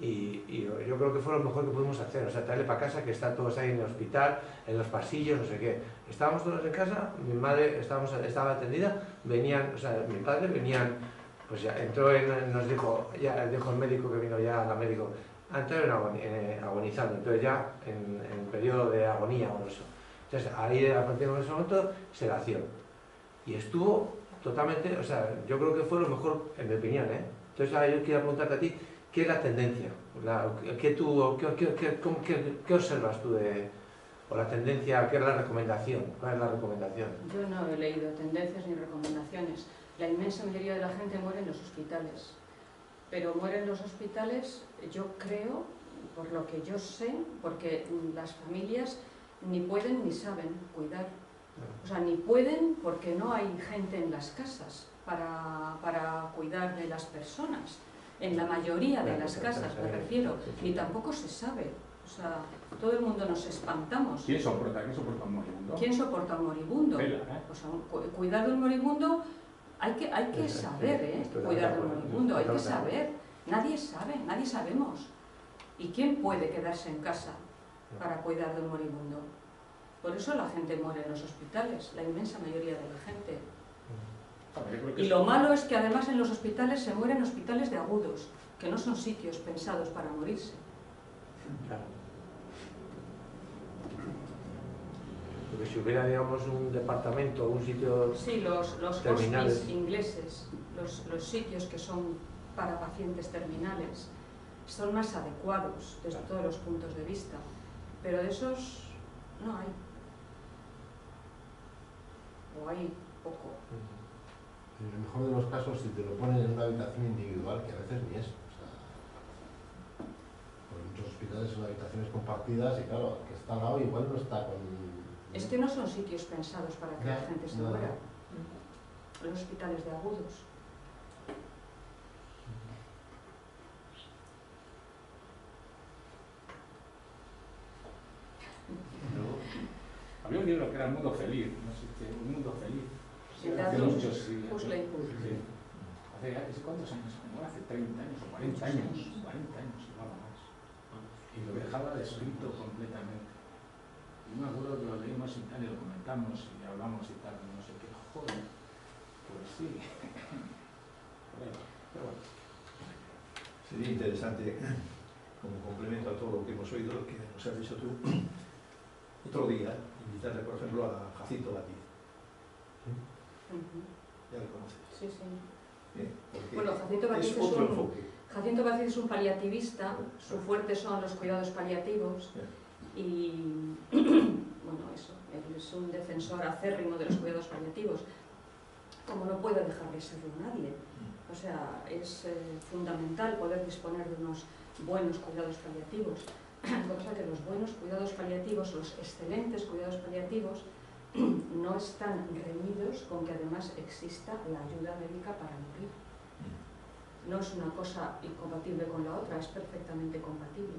y yo creo que fue lo mejor que pudimos hacer. O sea, traerle para casa, que está todos ahí en el hospital, en los pasillos, no sé qué. Estábamos todos en casa, mi madre estaba atendida, venían, o sea, mi padre venían, pues ya entró nos dijo, ya dijo el médico que vino ya, la médico, entró agonizando, entonces ya en periodo de agonía o eso. Entonces, ahí a partir de ese momento, sedación. Y estuvo totalmente, o sea, yo creo que fue lo mejor, en mi opinión, ¿eh? Entonces, ahora yo quiero preguntarte a ti, ¿qué es la tendencia? ¿Qué observas tú o la tendencia, qué es la recomendación? ¿Cuál es la recomendación? Yo no he leído tendencias ni recomendaciones. La inmensa mayoría de la gente muere en los hospitales. Pero muere en los hospitales, yo creo, por lo que yo sé, porque las familias ni pueden ni saben cuidar. O sea, ni pueden porque no hay gente en las casas para cuidar de las personas. En la mayoría de las casas, me refiero, ni tampoco se sabe. O sea, todo el mundo nos espantamos. ¿Quién soporta un moribundo? ¿Quién soporta un moribundo? O sea, cuidar de un moribundo, hay que saber, cuidar de un moribundo, hay que saber. Nadie sabe, nadie sabemos. ¿Y quién puede quedarse en casa para cuidar de un moribundo? Por eso la gente muere en los hospitales, la inmensa mayoría de la gente. Y lo malo es que además en los hospitales se mueren hospitales de agudos, que no son sitios pensados para morirse. Claro. Porque si hubiera, digamos, un departamento, un sitio... Sí, los hospices ingleses, los sitios que son para pacientes terminales, son más adecuados desde todos los puntos de vista, pero de esos no hay. O hay poco. En el mejor de los casos, si te lo ponen en una habitación individual, que a veces ni es. O sea, por muchos hospitales son habitaciones compartidas y claro, el que está al lado igual no está con... Es que no son sitios pensados para que la gente se muera. Los hospitales de agudos. Había un libro que era El Mundo Feliz, no sé qué, Un Mundo Feliz. Sí, Hace muchos, sí. Huxley. Sí. ¿Cuántos años? Como hace 30 años o 40 años, igual más. Y lo dejaba descrito completamente. Y me acuerdo que lo leímos y tal, y lo comentamos y hablamos y tal, no sé qué, joder, pues sí. Pero bueno. Sería interesante, como complemento a todo lo que hemos oído, que nos has dicho tú, otro día, invitarle, por ejemplo, a Jacinto Batiz. ¿Sí? Ya lo conoces. Sí, sí. Porque Bueno, Jacinto Batiz es otro enfoque. Jacinto Batiz es un paliativista, su fuerte son los cuidados paliativos y, bueno, eso, él es un defensor acérrimo de los cuidados paliativos, como no puede dejar de serlo nadie. O sea, es fundamental poder disponer de unos buenos cuidados paliativos. Lo que pasa es que los buenos cuidados paliativos, los excelentes cuidados paliativos, no están reñidos con que además exista la ayuda médica para morir. No es una cosa incompatible con la otra, es perfectamente compatible.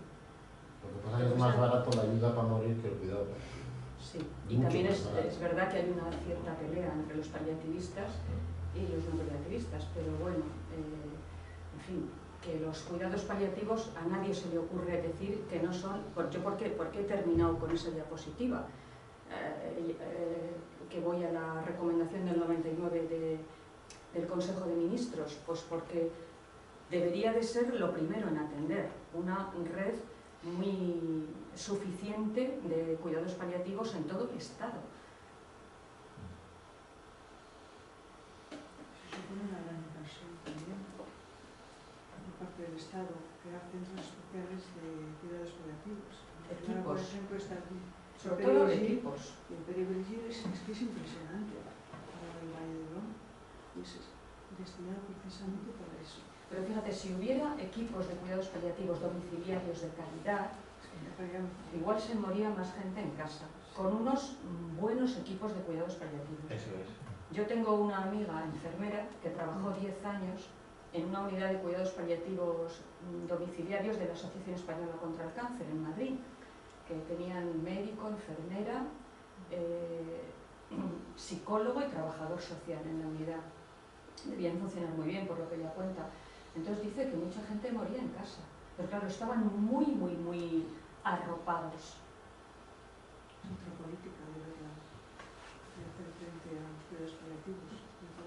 Lo que pasa es que es más barato la ayuda para morir que el cuidado. Sí, y también es verdad que hay una cierta pelea entre los paliativistas y los no paliativistas, pero bueno, en fin, que los cuidados paliativos a nadie se le ocurre decir que no son. Yo, ¿por qué he terminado con esa diapositiva? Que voy a la recomendación del 99 del Consejo de Ministros, pues porque debería de ser lo primero en atender una red muy suficiente de cuidados paliativos en todo el Estado. Se supone una gran inversión también por parte del Estado, crear centros especiales de cuidados paliativos. Equipos. Por ejemplo, está aquí. Sobre todo equipos. Y el Peribrigir es que es impresionante para el Valle de Brón. Y es destinado precisamente para eso. Pero fíjate, si hubiera equipos de cuidados paliativos domiciliarios de calidad, igual se moría más gente en casa, con unos buenos equipos de cuidados paliativos. Eso es. Yo tengo una amiga enfermera que trabajó 10 años en una unidad de cuidados paliativos domiciliarios de la Asociación Española contra el Cáncer en Madrid, que tenían médico, enfermera, psicólogo y trabajador social en la unidad. Debían funcionar muy bien, por lo que ella cuenta. Entonces dice que mucha gente moría en casa, pero claro, estaban muy arropados. Es otra política de verdad, de hacer frente a cuidados paliativos.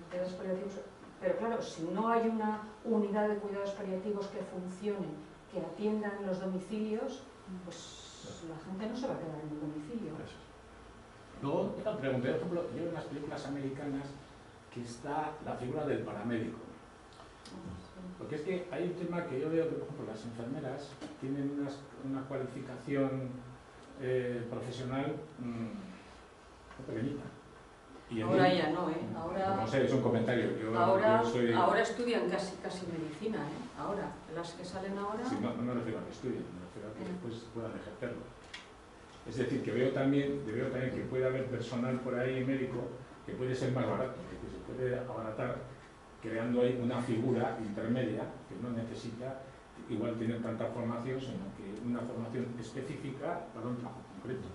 Cuidados paliativos. Pero claro, si no hay una unidad de cuidados paliativos que funcione, que atiendan los domicilios, pues la gente no se va a quedar en el domicilio. Luego, otra pregunta, por ejemplo, yo en las películas americanas que está la figura del paramédico. Porque es que hay un tema que yo veo que, por ejemplo, las enfermeras tienen una cualificación profesional muy pequeñita. Y ahora ya no, ¿eh? Ahora, no sé, es un comentario. Ahora estudian casi medicina, ¿eh? Ahora, las que salen ahora... Sí, no me refiero a que estudien, me refiero a que después puedan ejercerlo. Es decir, que veo también que puede haber personal por ahí médico que puede ser más barato, que se puede abaratar creando ahí una figura intermedia que no necesita igual tener tanta formación, sino que una formación específica para un trabajo concreto.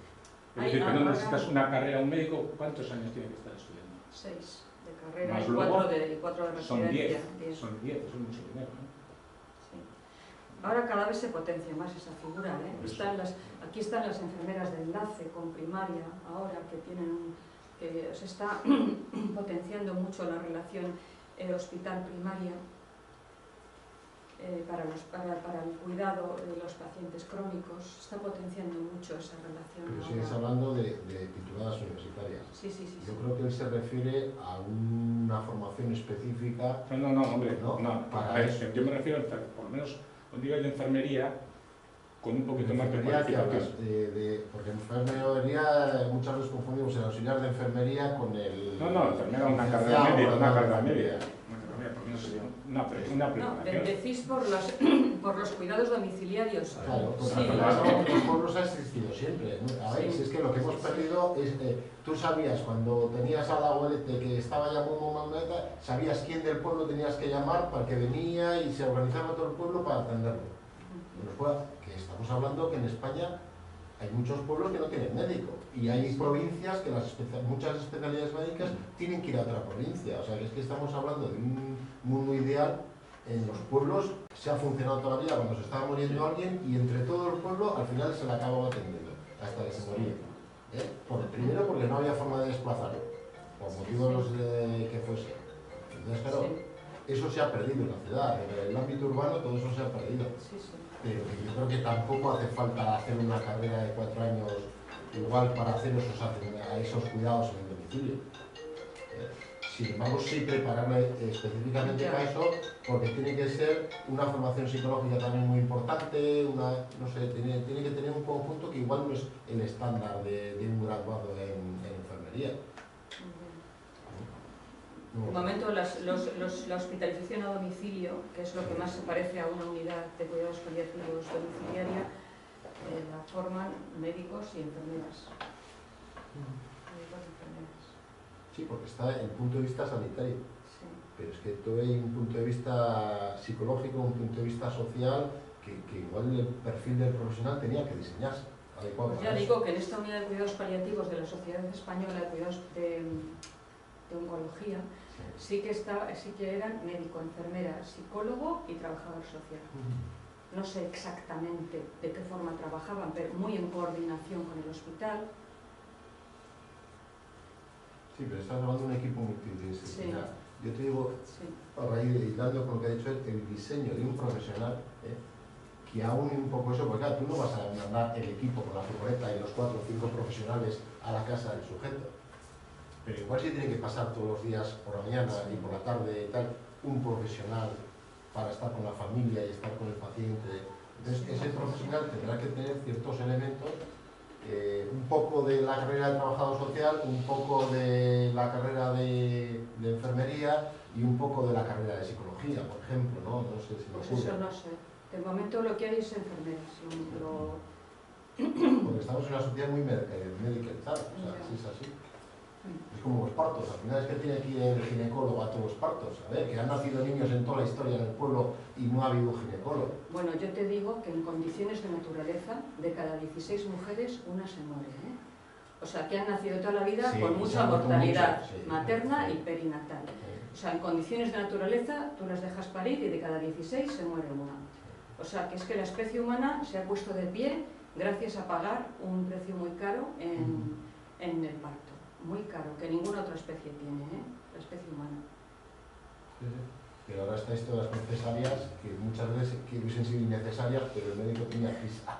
Es decir, que no necesitas una carrera, un médico, ¿cuántos años tiene que estar estudiando? 6 de carrera Más y luego, 4 de residencia. Son 10, eso es mucho dinero, ¿no? Sí. Ahora cada vez se potencia más esa figura, ¿eh? Aquí están las enfermeras de enlace con primaria, ahora que se está potenciando mucho la relación hospital-primaria para el cuidado de los pacientes crónicos. Se está potenciando mucho esa relación. Pero sigues hablando de tituladas universitarias. Sí. Yo creo que él se refiere a una formación específica. No, hombre, no. Para eso. Yo me refiero, por lo menos, a un nivel de enfermería con un poquito más de cualificación. Porque enfermería muchas veces confundimos el auxiliar de enfermería con el... No, enfermera una carrera media. Porque no sería una preparación. No, decís por los cuidados domiciliarios. Claro, porque sí. los pueblos ha existido siempre, ¿no? A ver, si es que lo que hemos perdido es... tú sabías, cuando tenías a la abuelita que estaba ya muy maleta, sabías quién del pueblo tenías que llamar para que venía y se organizaba todo el pueblo para atenderlo. Que estamos hablando que en España Hay muchos pueblos que no tienen médico y hay provincias que muchas especialidades médicas tienen que ir a otra provincia. O sea, que es que estamos hablando de un mundo ideal. En los pueblos se ha funcionado toda la vida cuando se estaba muriendo alguien y entre todo el pueblo al final se le acababa atendiendo hasta que se moría. Primero porque no había forma de desplazarlo, por motivos de que fuese. Entonces, claro, eso se ha perdido en la ciudad, en el ámbito urbano todo eso se ha perdido. Pero yo creo que tampoco hace falta hacer una carrera de 4 años igual para hacer esos cuidados en el domicilio. Sin embargo, sí prepararle específicamente para eso, porque tiene que ser una formación psicológica también muy importante, no sé, tiene que tener un conjunto que igual no es el estándar de un graduado en enfermería. De momento, la hospitalización a domicilio, que es lo que más se parece a una unidad de cuidados paliativos domiciliaria, la forman médicos y enfermeras. Sí, porque está el punto de vista sanitario, pero es que todo hay un punto de vista psicológico, un punto de vista social, que igual el perfil del profesional tenía que diseñarse adecuado. Pues ya digo que en esta unidad de cuidados paliativos de la Sociedad Española de Cuidados de Oncología, sí que eran médico, enfermera, psicólogo y trabajador social. No sé exactamente de qué forma trabajaban, pero muy en coordinación con el hospital. Sí, pero estás hablando de un equipo multidisciplinar. Sí. Yo te digo, a raíz de hilando con lo que ha dicho el diseño de un profesional, que aúne un poco eso, porque claro, tú no vas a mandar el equipo con la furgoneta y los 4 o 5 profesionales a la casa del sujeto. Pero igual sí tiene que pasar todos los días por la mañana y por la tarde y tal, un profesional para estar con la familia y estar con el paciente. Entonces, ese profesional tendrá que tener ciertos elementos, un poco de la carrera de trabajador social, un poco de la carrera de enfermería y un poco de la carrera de psicología, por ejemplo, ¿no? No sé si lo Pues eso no sé. De momento lo que hay es enfermeras. Porque estamos en una sociedad muy medicalizada, o sea, si es así. Es como los partos, al final es que tiene que ir el ginecólogo a todos los partos. A ver, que han nacido niños en toda la historia en el pueblo y no ha habido un ginecólogo. Bueno, yo te digo que en condiciones de naturaleza, de cada 16 mujeres, una se muere, ¿eh? O sea, que han nacido toda la vida con mucha mortalidad materna y perinatal. O sea, en condiciones de naturaleza, tú las dejas parir y de cada 16 se muere una. O sea, que es que la especie humana se ha puesto de pie gracias a pagar un precio muy caro en el parto. Muy caro, que ninguna otra especie tiene, la especie humana. Pero ahora está esto de las necesarias, que muchas veces que hubiesen sido innecesarias, pero el médico tenía prisa.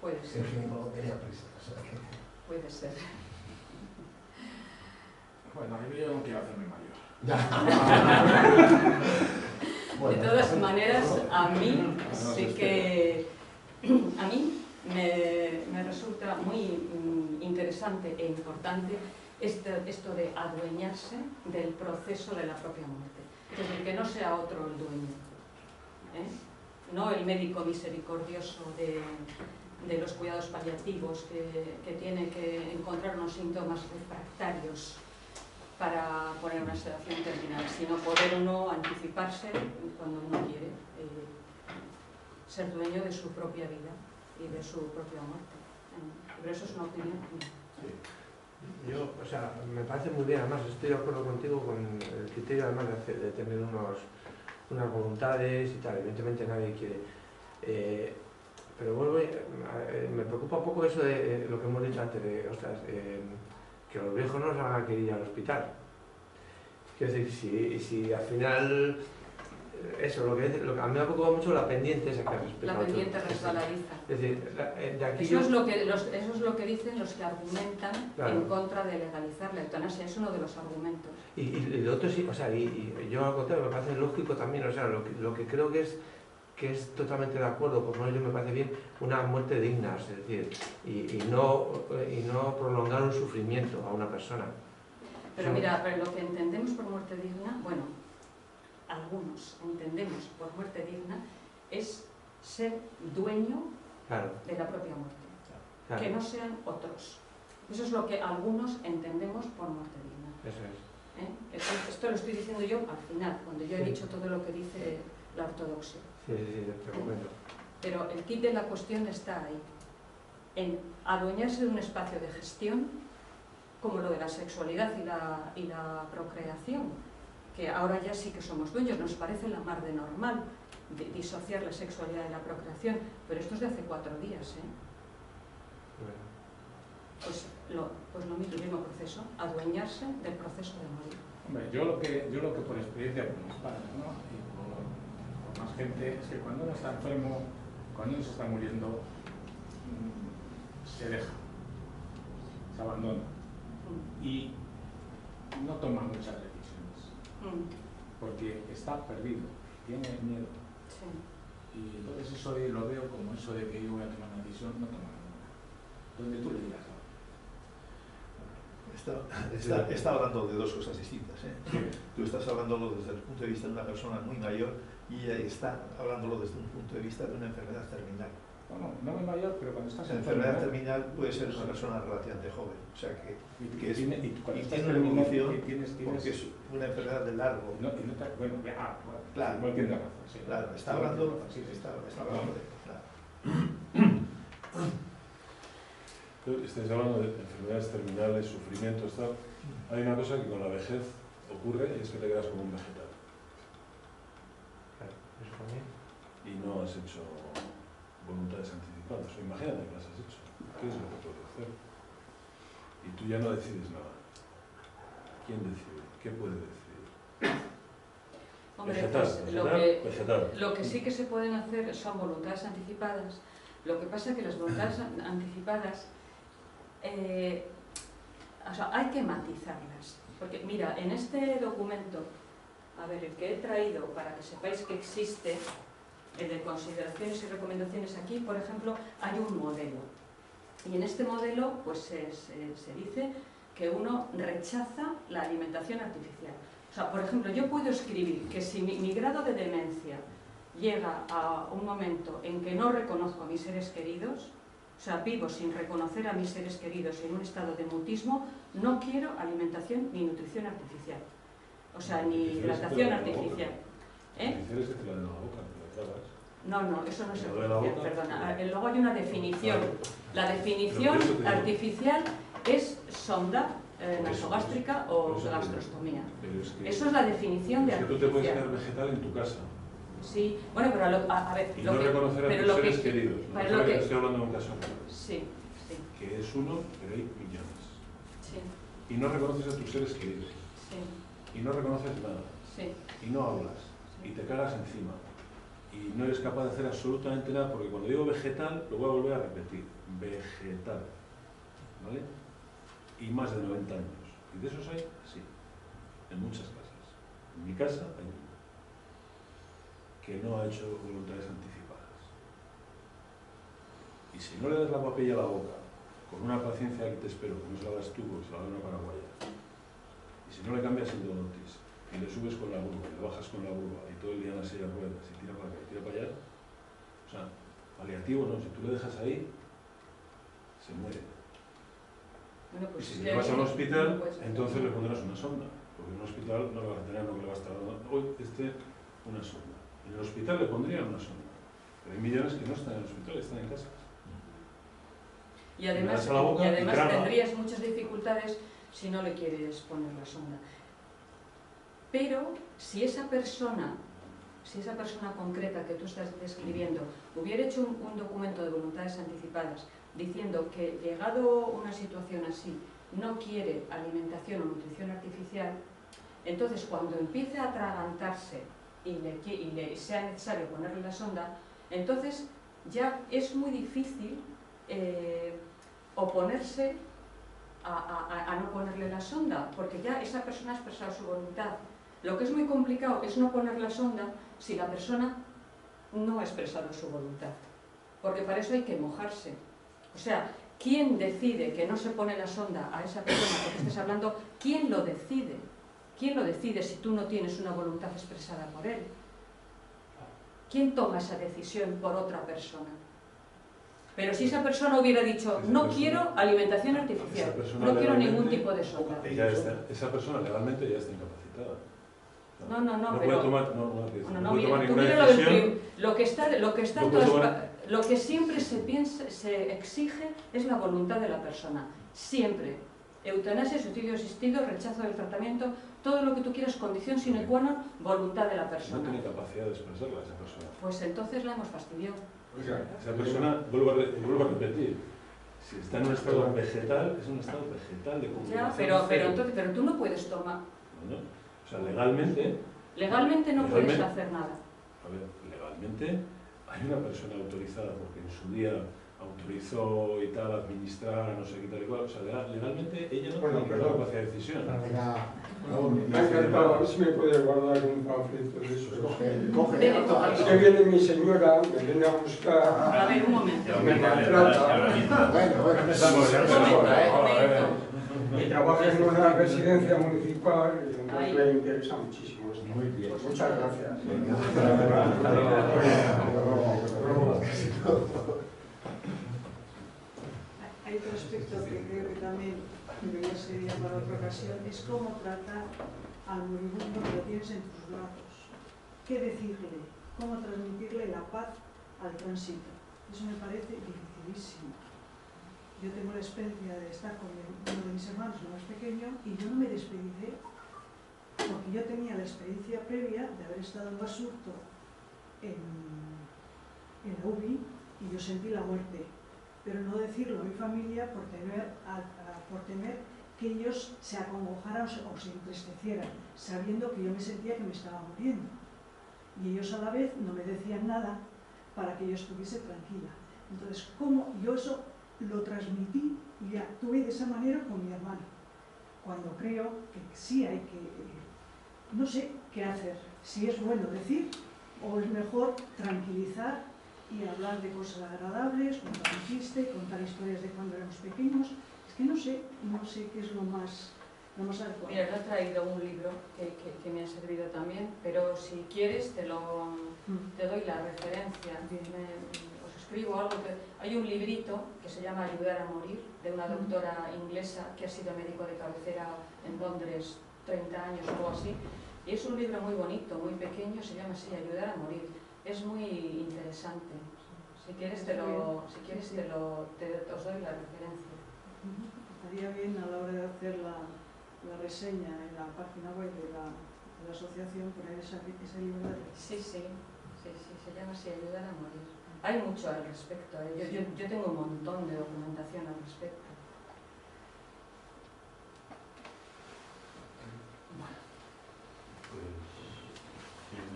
Puede ser. El ginecólogo tenía prisa. O sea que... Puede ser. Bueno, yo no quiero hacerme mayor. Ya. Bueno, de todas maneras, a mí sí que... A mí me resulta muy interesante e importante esto de adueñarse del proceso de la propia muerte. Es decir, que no sea otro el dueño, no el médico misericordioso de los cuidados paliativos que tiene que encontrar unos síntomas refractarios para poner una sedación terminal, sino poder uno anticiparse cuando uno quiere ser dueño de su propia vida y de su propia muerte. Pero eso es una opinión mía. Yo, o sea, me parece muy bien, además estoy de acuerdo contigo con el criterio además de tener unas voluntades y tal, evidentemente nadie quiere. Pero vuelvo, me preocupa un poco eso de lo que hemos dicho antes, de, ostras, que los viejos no se van a querer ir al hospital. Quiero decir, si al final, eso, lo que a mí me preocupa mucho la pendiente esa que has explicado. La pendiente resbaladiza. Es decir, de aquí eso es lo que dicen los que argumentan en contra de legalizar la eutanasia, es uno de los argumentos. Y lo otro sí, o sea, y yo al contrario me parece lógico también, o sea, lo que creo que es totalmente de acuerdo, por lo menos yo me parece bien, una muerte digna, es decir, y no prolongar un sufrimiento a una persona. Pero mira, lo que entendemos por muerte digna, bueno, algunos entendemos por muerte digna, es ser dueño de la propia muerte, que no sean otros. Eso es lo que algunos entendemos por muerte digna. Eso es. Esto lo estoy diciendo yo al final, cuando yo he dicho todo lo que dice la ortodoxia. Sí, te comprendo. Pero el kit de la cuestión está ahí, en adueñarse de un espacio de gestión, como lo de la sexualidad y la procreación, que ahora ya sí que somos dueños, nos parece la mar de normal disociar la sexualidad de la procreación, pero esto es de hace 4 días, ¿eh? Pues lo mismo, el mismo proceso, adueñarse del proceso de morir. Hombre, yo lo que por experiencia con mis padres, ¿no? Y por más gente, es que cuando uno está enfermo, cuando uno se está muriendo, se deja, se abandona y no toma muchas decisiones porque está perdido, tiene miedo. Sí. Y entonces eso lo veo como eso de que yo voy a tomar una decisión, no tomar ninguna. Donde tú le digas. Está hablando de dos cosas distintas, ¿eh? Tú estás hablándolo desde el punto de vista de una persona muy mayor y ella está hablándolo desde un punto de vista de una enfermedad terminal. Bueno, no muy mayor, pero cuando estás La enfermedad terminal puede ser una persona relativamente joven, o sea que tiene una evolución porque es una enfermedad de largo. Bueno, claro, igual que razón, sí. Claro, está hablando de... Claro. Estáis hablando de enfermedades terminales, sufrimientos, tal. Hay una cosa que con la vejez ocurre y es que te quedas como un vegetal. ¿Eso también? Y no has hecho voluntades anticipadas. O imagínate que las has hecho. ¿Qué es lo que puedes hacer? Y tú ya no decides nada. ¿Quién decide? ¿Qué puede decidir? Hombre, Vegetal, pues, vegetal. lo que sí que se pueden hacer son voluntades anticipadas. Lo que pasa es que las voluntades anticipadas o sea, hay que matizarlas. Porque mira, en este documento, a ver, el que he traído para que sepáis que existe, el de consideraciones y recomendaciones, aquí, por ejemplo, hay un modelo. Y en este modelo pues se dice que uno rechaza la alimentación artificial. O sea, por ejemplo, yo puedo escribir que si mi grado de demencia llega a un momento en que no reconozco a mis seres queridos, o sea, vivo sin reconocer a mis seres queridos en un estado de mutismo, no quiero alimentación ni nutrición artificial. O sea, ni hidratación artificial. ¿Eh? ¿Quieres que te la den a la boca? ¿Te la tragas? No, eso no es artificial, perdona. Luego hay una definición. La definición artificial es sonda nasogástrica o gastrostomía. Eso es la definición de artificial. Tú te puedes quedar vegetal en tu casa. Sí, bueno, pero a ver... Y no reconocer a tus seres queridos. Estoy hablando de un caso real. Sí. Que es uno, pero hay millones. Sí. Y no reconoces a tus seres queridos. Sí. Y no reconoces nada. Sí. Y no hablas. Y te cagas encima. Y no eres capaz de hacer absolutamente nada, porque cuando digo vegetal, lo voy a volver a repetir. Vegetal. ¿Vale? Y más de 90 años. Y de esos hay, sí. En muchas casas. En mi casa hay uno que no ha hecho voluntades anticipadas. Y si no le das la papilla a la boca, con una paciencia que te espero, que no se la das tú, porque se la da una paraguaya, y si no le cambias el donotis, y le subes con la burba, y le bajas con la burba, y todo el día en la silla de ruedas, y tira para acá, y tira para allá, o sea, paliativo no, si tú le dejas ahí, se muere. Bueno, pues y si le vas a un hospital, entonces le pondrás una sonda, porque en un hospital no le vas a tener, no le vas a estar dando, hoy una sonda. En el hospital le pondrían una sonda, pero hay millones que no están en el hospital, están en casa. Y además tendrías muchas dificultades si no le quieres poner la sonda. Pero si esa persona concreta que tú estás describiendo hubiera hecho un documento de voluntades anticipadas diciendo que llegado una situación así no quiere alimentación o nutrición artificial, entonces cuando empiece a atragantarse y le sea necesario ponerle la sonda, entonces ya es muy difícil oponerse a no ponerle la sonda, porque ya esa persona ha expresado su voluntad. Lo que es muy complicado es no poner la sonda si la persona no ha expresado su voluntad, porque para eso hay que mojarse. O sea, ¿quién decide que no se pone la sonda a esa persona porque estés hablando? ¿Quién lo decide? ¿Quién lo decide si tú no tienes una voluntad expresada por él? ¿Quién toma esa decisión por otra persona? Pero si esa persona hubiera dicho, no quiero alimentación artificial, no quiero ningún tipo de sonda. Esa persona legalmente ya está incapacitada. No, no pero... puede tomar, no puede tomar No, ninguna decisión. lo que está Lo que siempre se exige es la voluntad de la persona, siempre. Eutanasia, suicidio asistido, rechazo del tratamiento, todo lo que tú quieras, condición sine qua non, voluntad de la No persona. tiene capacidad de expresarla esa persona. Pues entonces la hemos fastidiado. Esa persona, vuelvo a repetir, si está en un estado vegetal, es un estado vegetal de Ya, comunicación. pero tú no puedes tomar. ¿No? O sea, legalmente, Legalmente no puedes hacer nada. a ver, legalmente hay una persona autorizada porque en su día autorizó y tal, administrar, no sé qué tal y cual. O sea, legalmente ella no Bueno, tiene perdón. capacidad de decisión. Venga, Me ha encantado, a ver si me puede guardar un panfleto de esos. coge. Es que viene mi señora, me viene a buscar. A ver, un momento. Me maltrata. Bueno, Empezamos, ya empezamos. Y trabaja en una residencia municipal y entonces me interesa muchísimo esto. Muy bien. Muchas gracias. Hay otro aspecto que creo que también debería ser ya para otra ocasión, es cómo tratar al moribundo que lo tienes en tus brazos. ¿Qué decirle? ¿Cómo transmitirle la paz al tránsito? Eso me parece dificilísimo. Yo tengo la experiencia de estar con uno de mis hermanos, el más pequeño, y yo no me despedicé porque yo tenía la experiencia previa de haber estado en Basurto en la UBI y yo sentí la muerte, pero no decirlo a mi familia por temer que ellos se acongojaran o se entristecieran, sabiendo que yo me sentía que me estaba muriendo. Y ellos a la vez no me decían nada para que yo estuviese tranquila. Entonces, ¿cómo yo eso lo transmití y actué de esa manera con mi hermano? Cuando creo que sí hay que, no sé qué hacer, si es bueno decir o es mejor tranquilizar y hablar de cosas agradables, contar un chiste, contar historias de cuando éramos pequeños. Es que no sé qué es lo más adecuado. Mira, yo he traído un libro que me ha servido también, pero si quieres te doy la referencia. Os escribo algo hay un librito que se llama Ayudar a morir, de una doctora inglesa que ha sido médico de cabecera en Londres 30 años o algo así. Y es un libro muy bonito, muy pequeño, se llama así, Ayudar a morir. Es muy interesante. Si quieres os doy la referencia. Estaría bien a la hora de hacer la reseña en la página web de la asociación poner ese libro. Sí, se llama así, Ayudar a morir. Hay mucho al respecto, yo tengo un montón de documentación al respecto.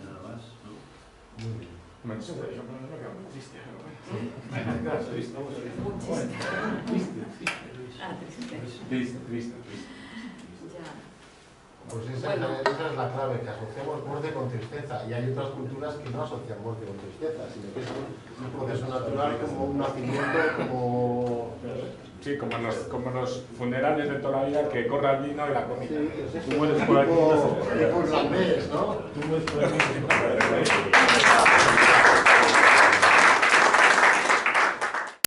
Nada más, ¿no? Muy bien. Yo me quedo muy triste, pero bueno. Triste. Ya. Pues esa Bueno. es la clave, que asociamos muerte con tristeza. Y hay otras culturas que no asocian muerte con tristeza, sino que es un proceso natural, como un nacimiento, como... Sí, como en los funerales de toda la vida, que corra el vino y la comida. Sí, es Tú mueres por aquí, tipo irlandés, ¿no? Tú mueres por aquí.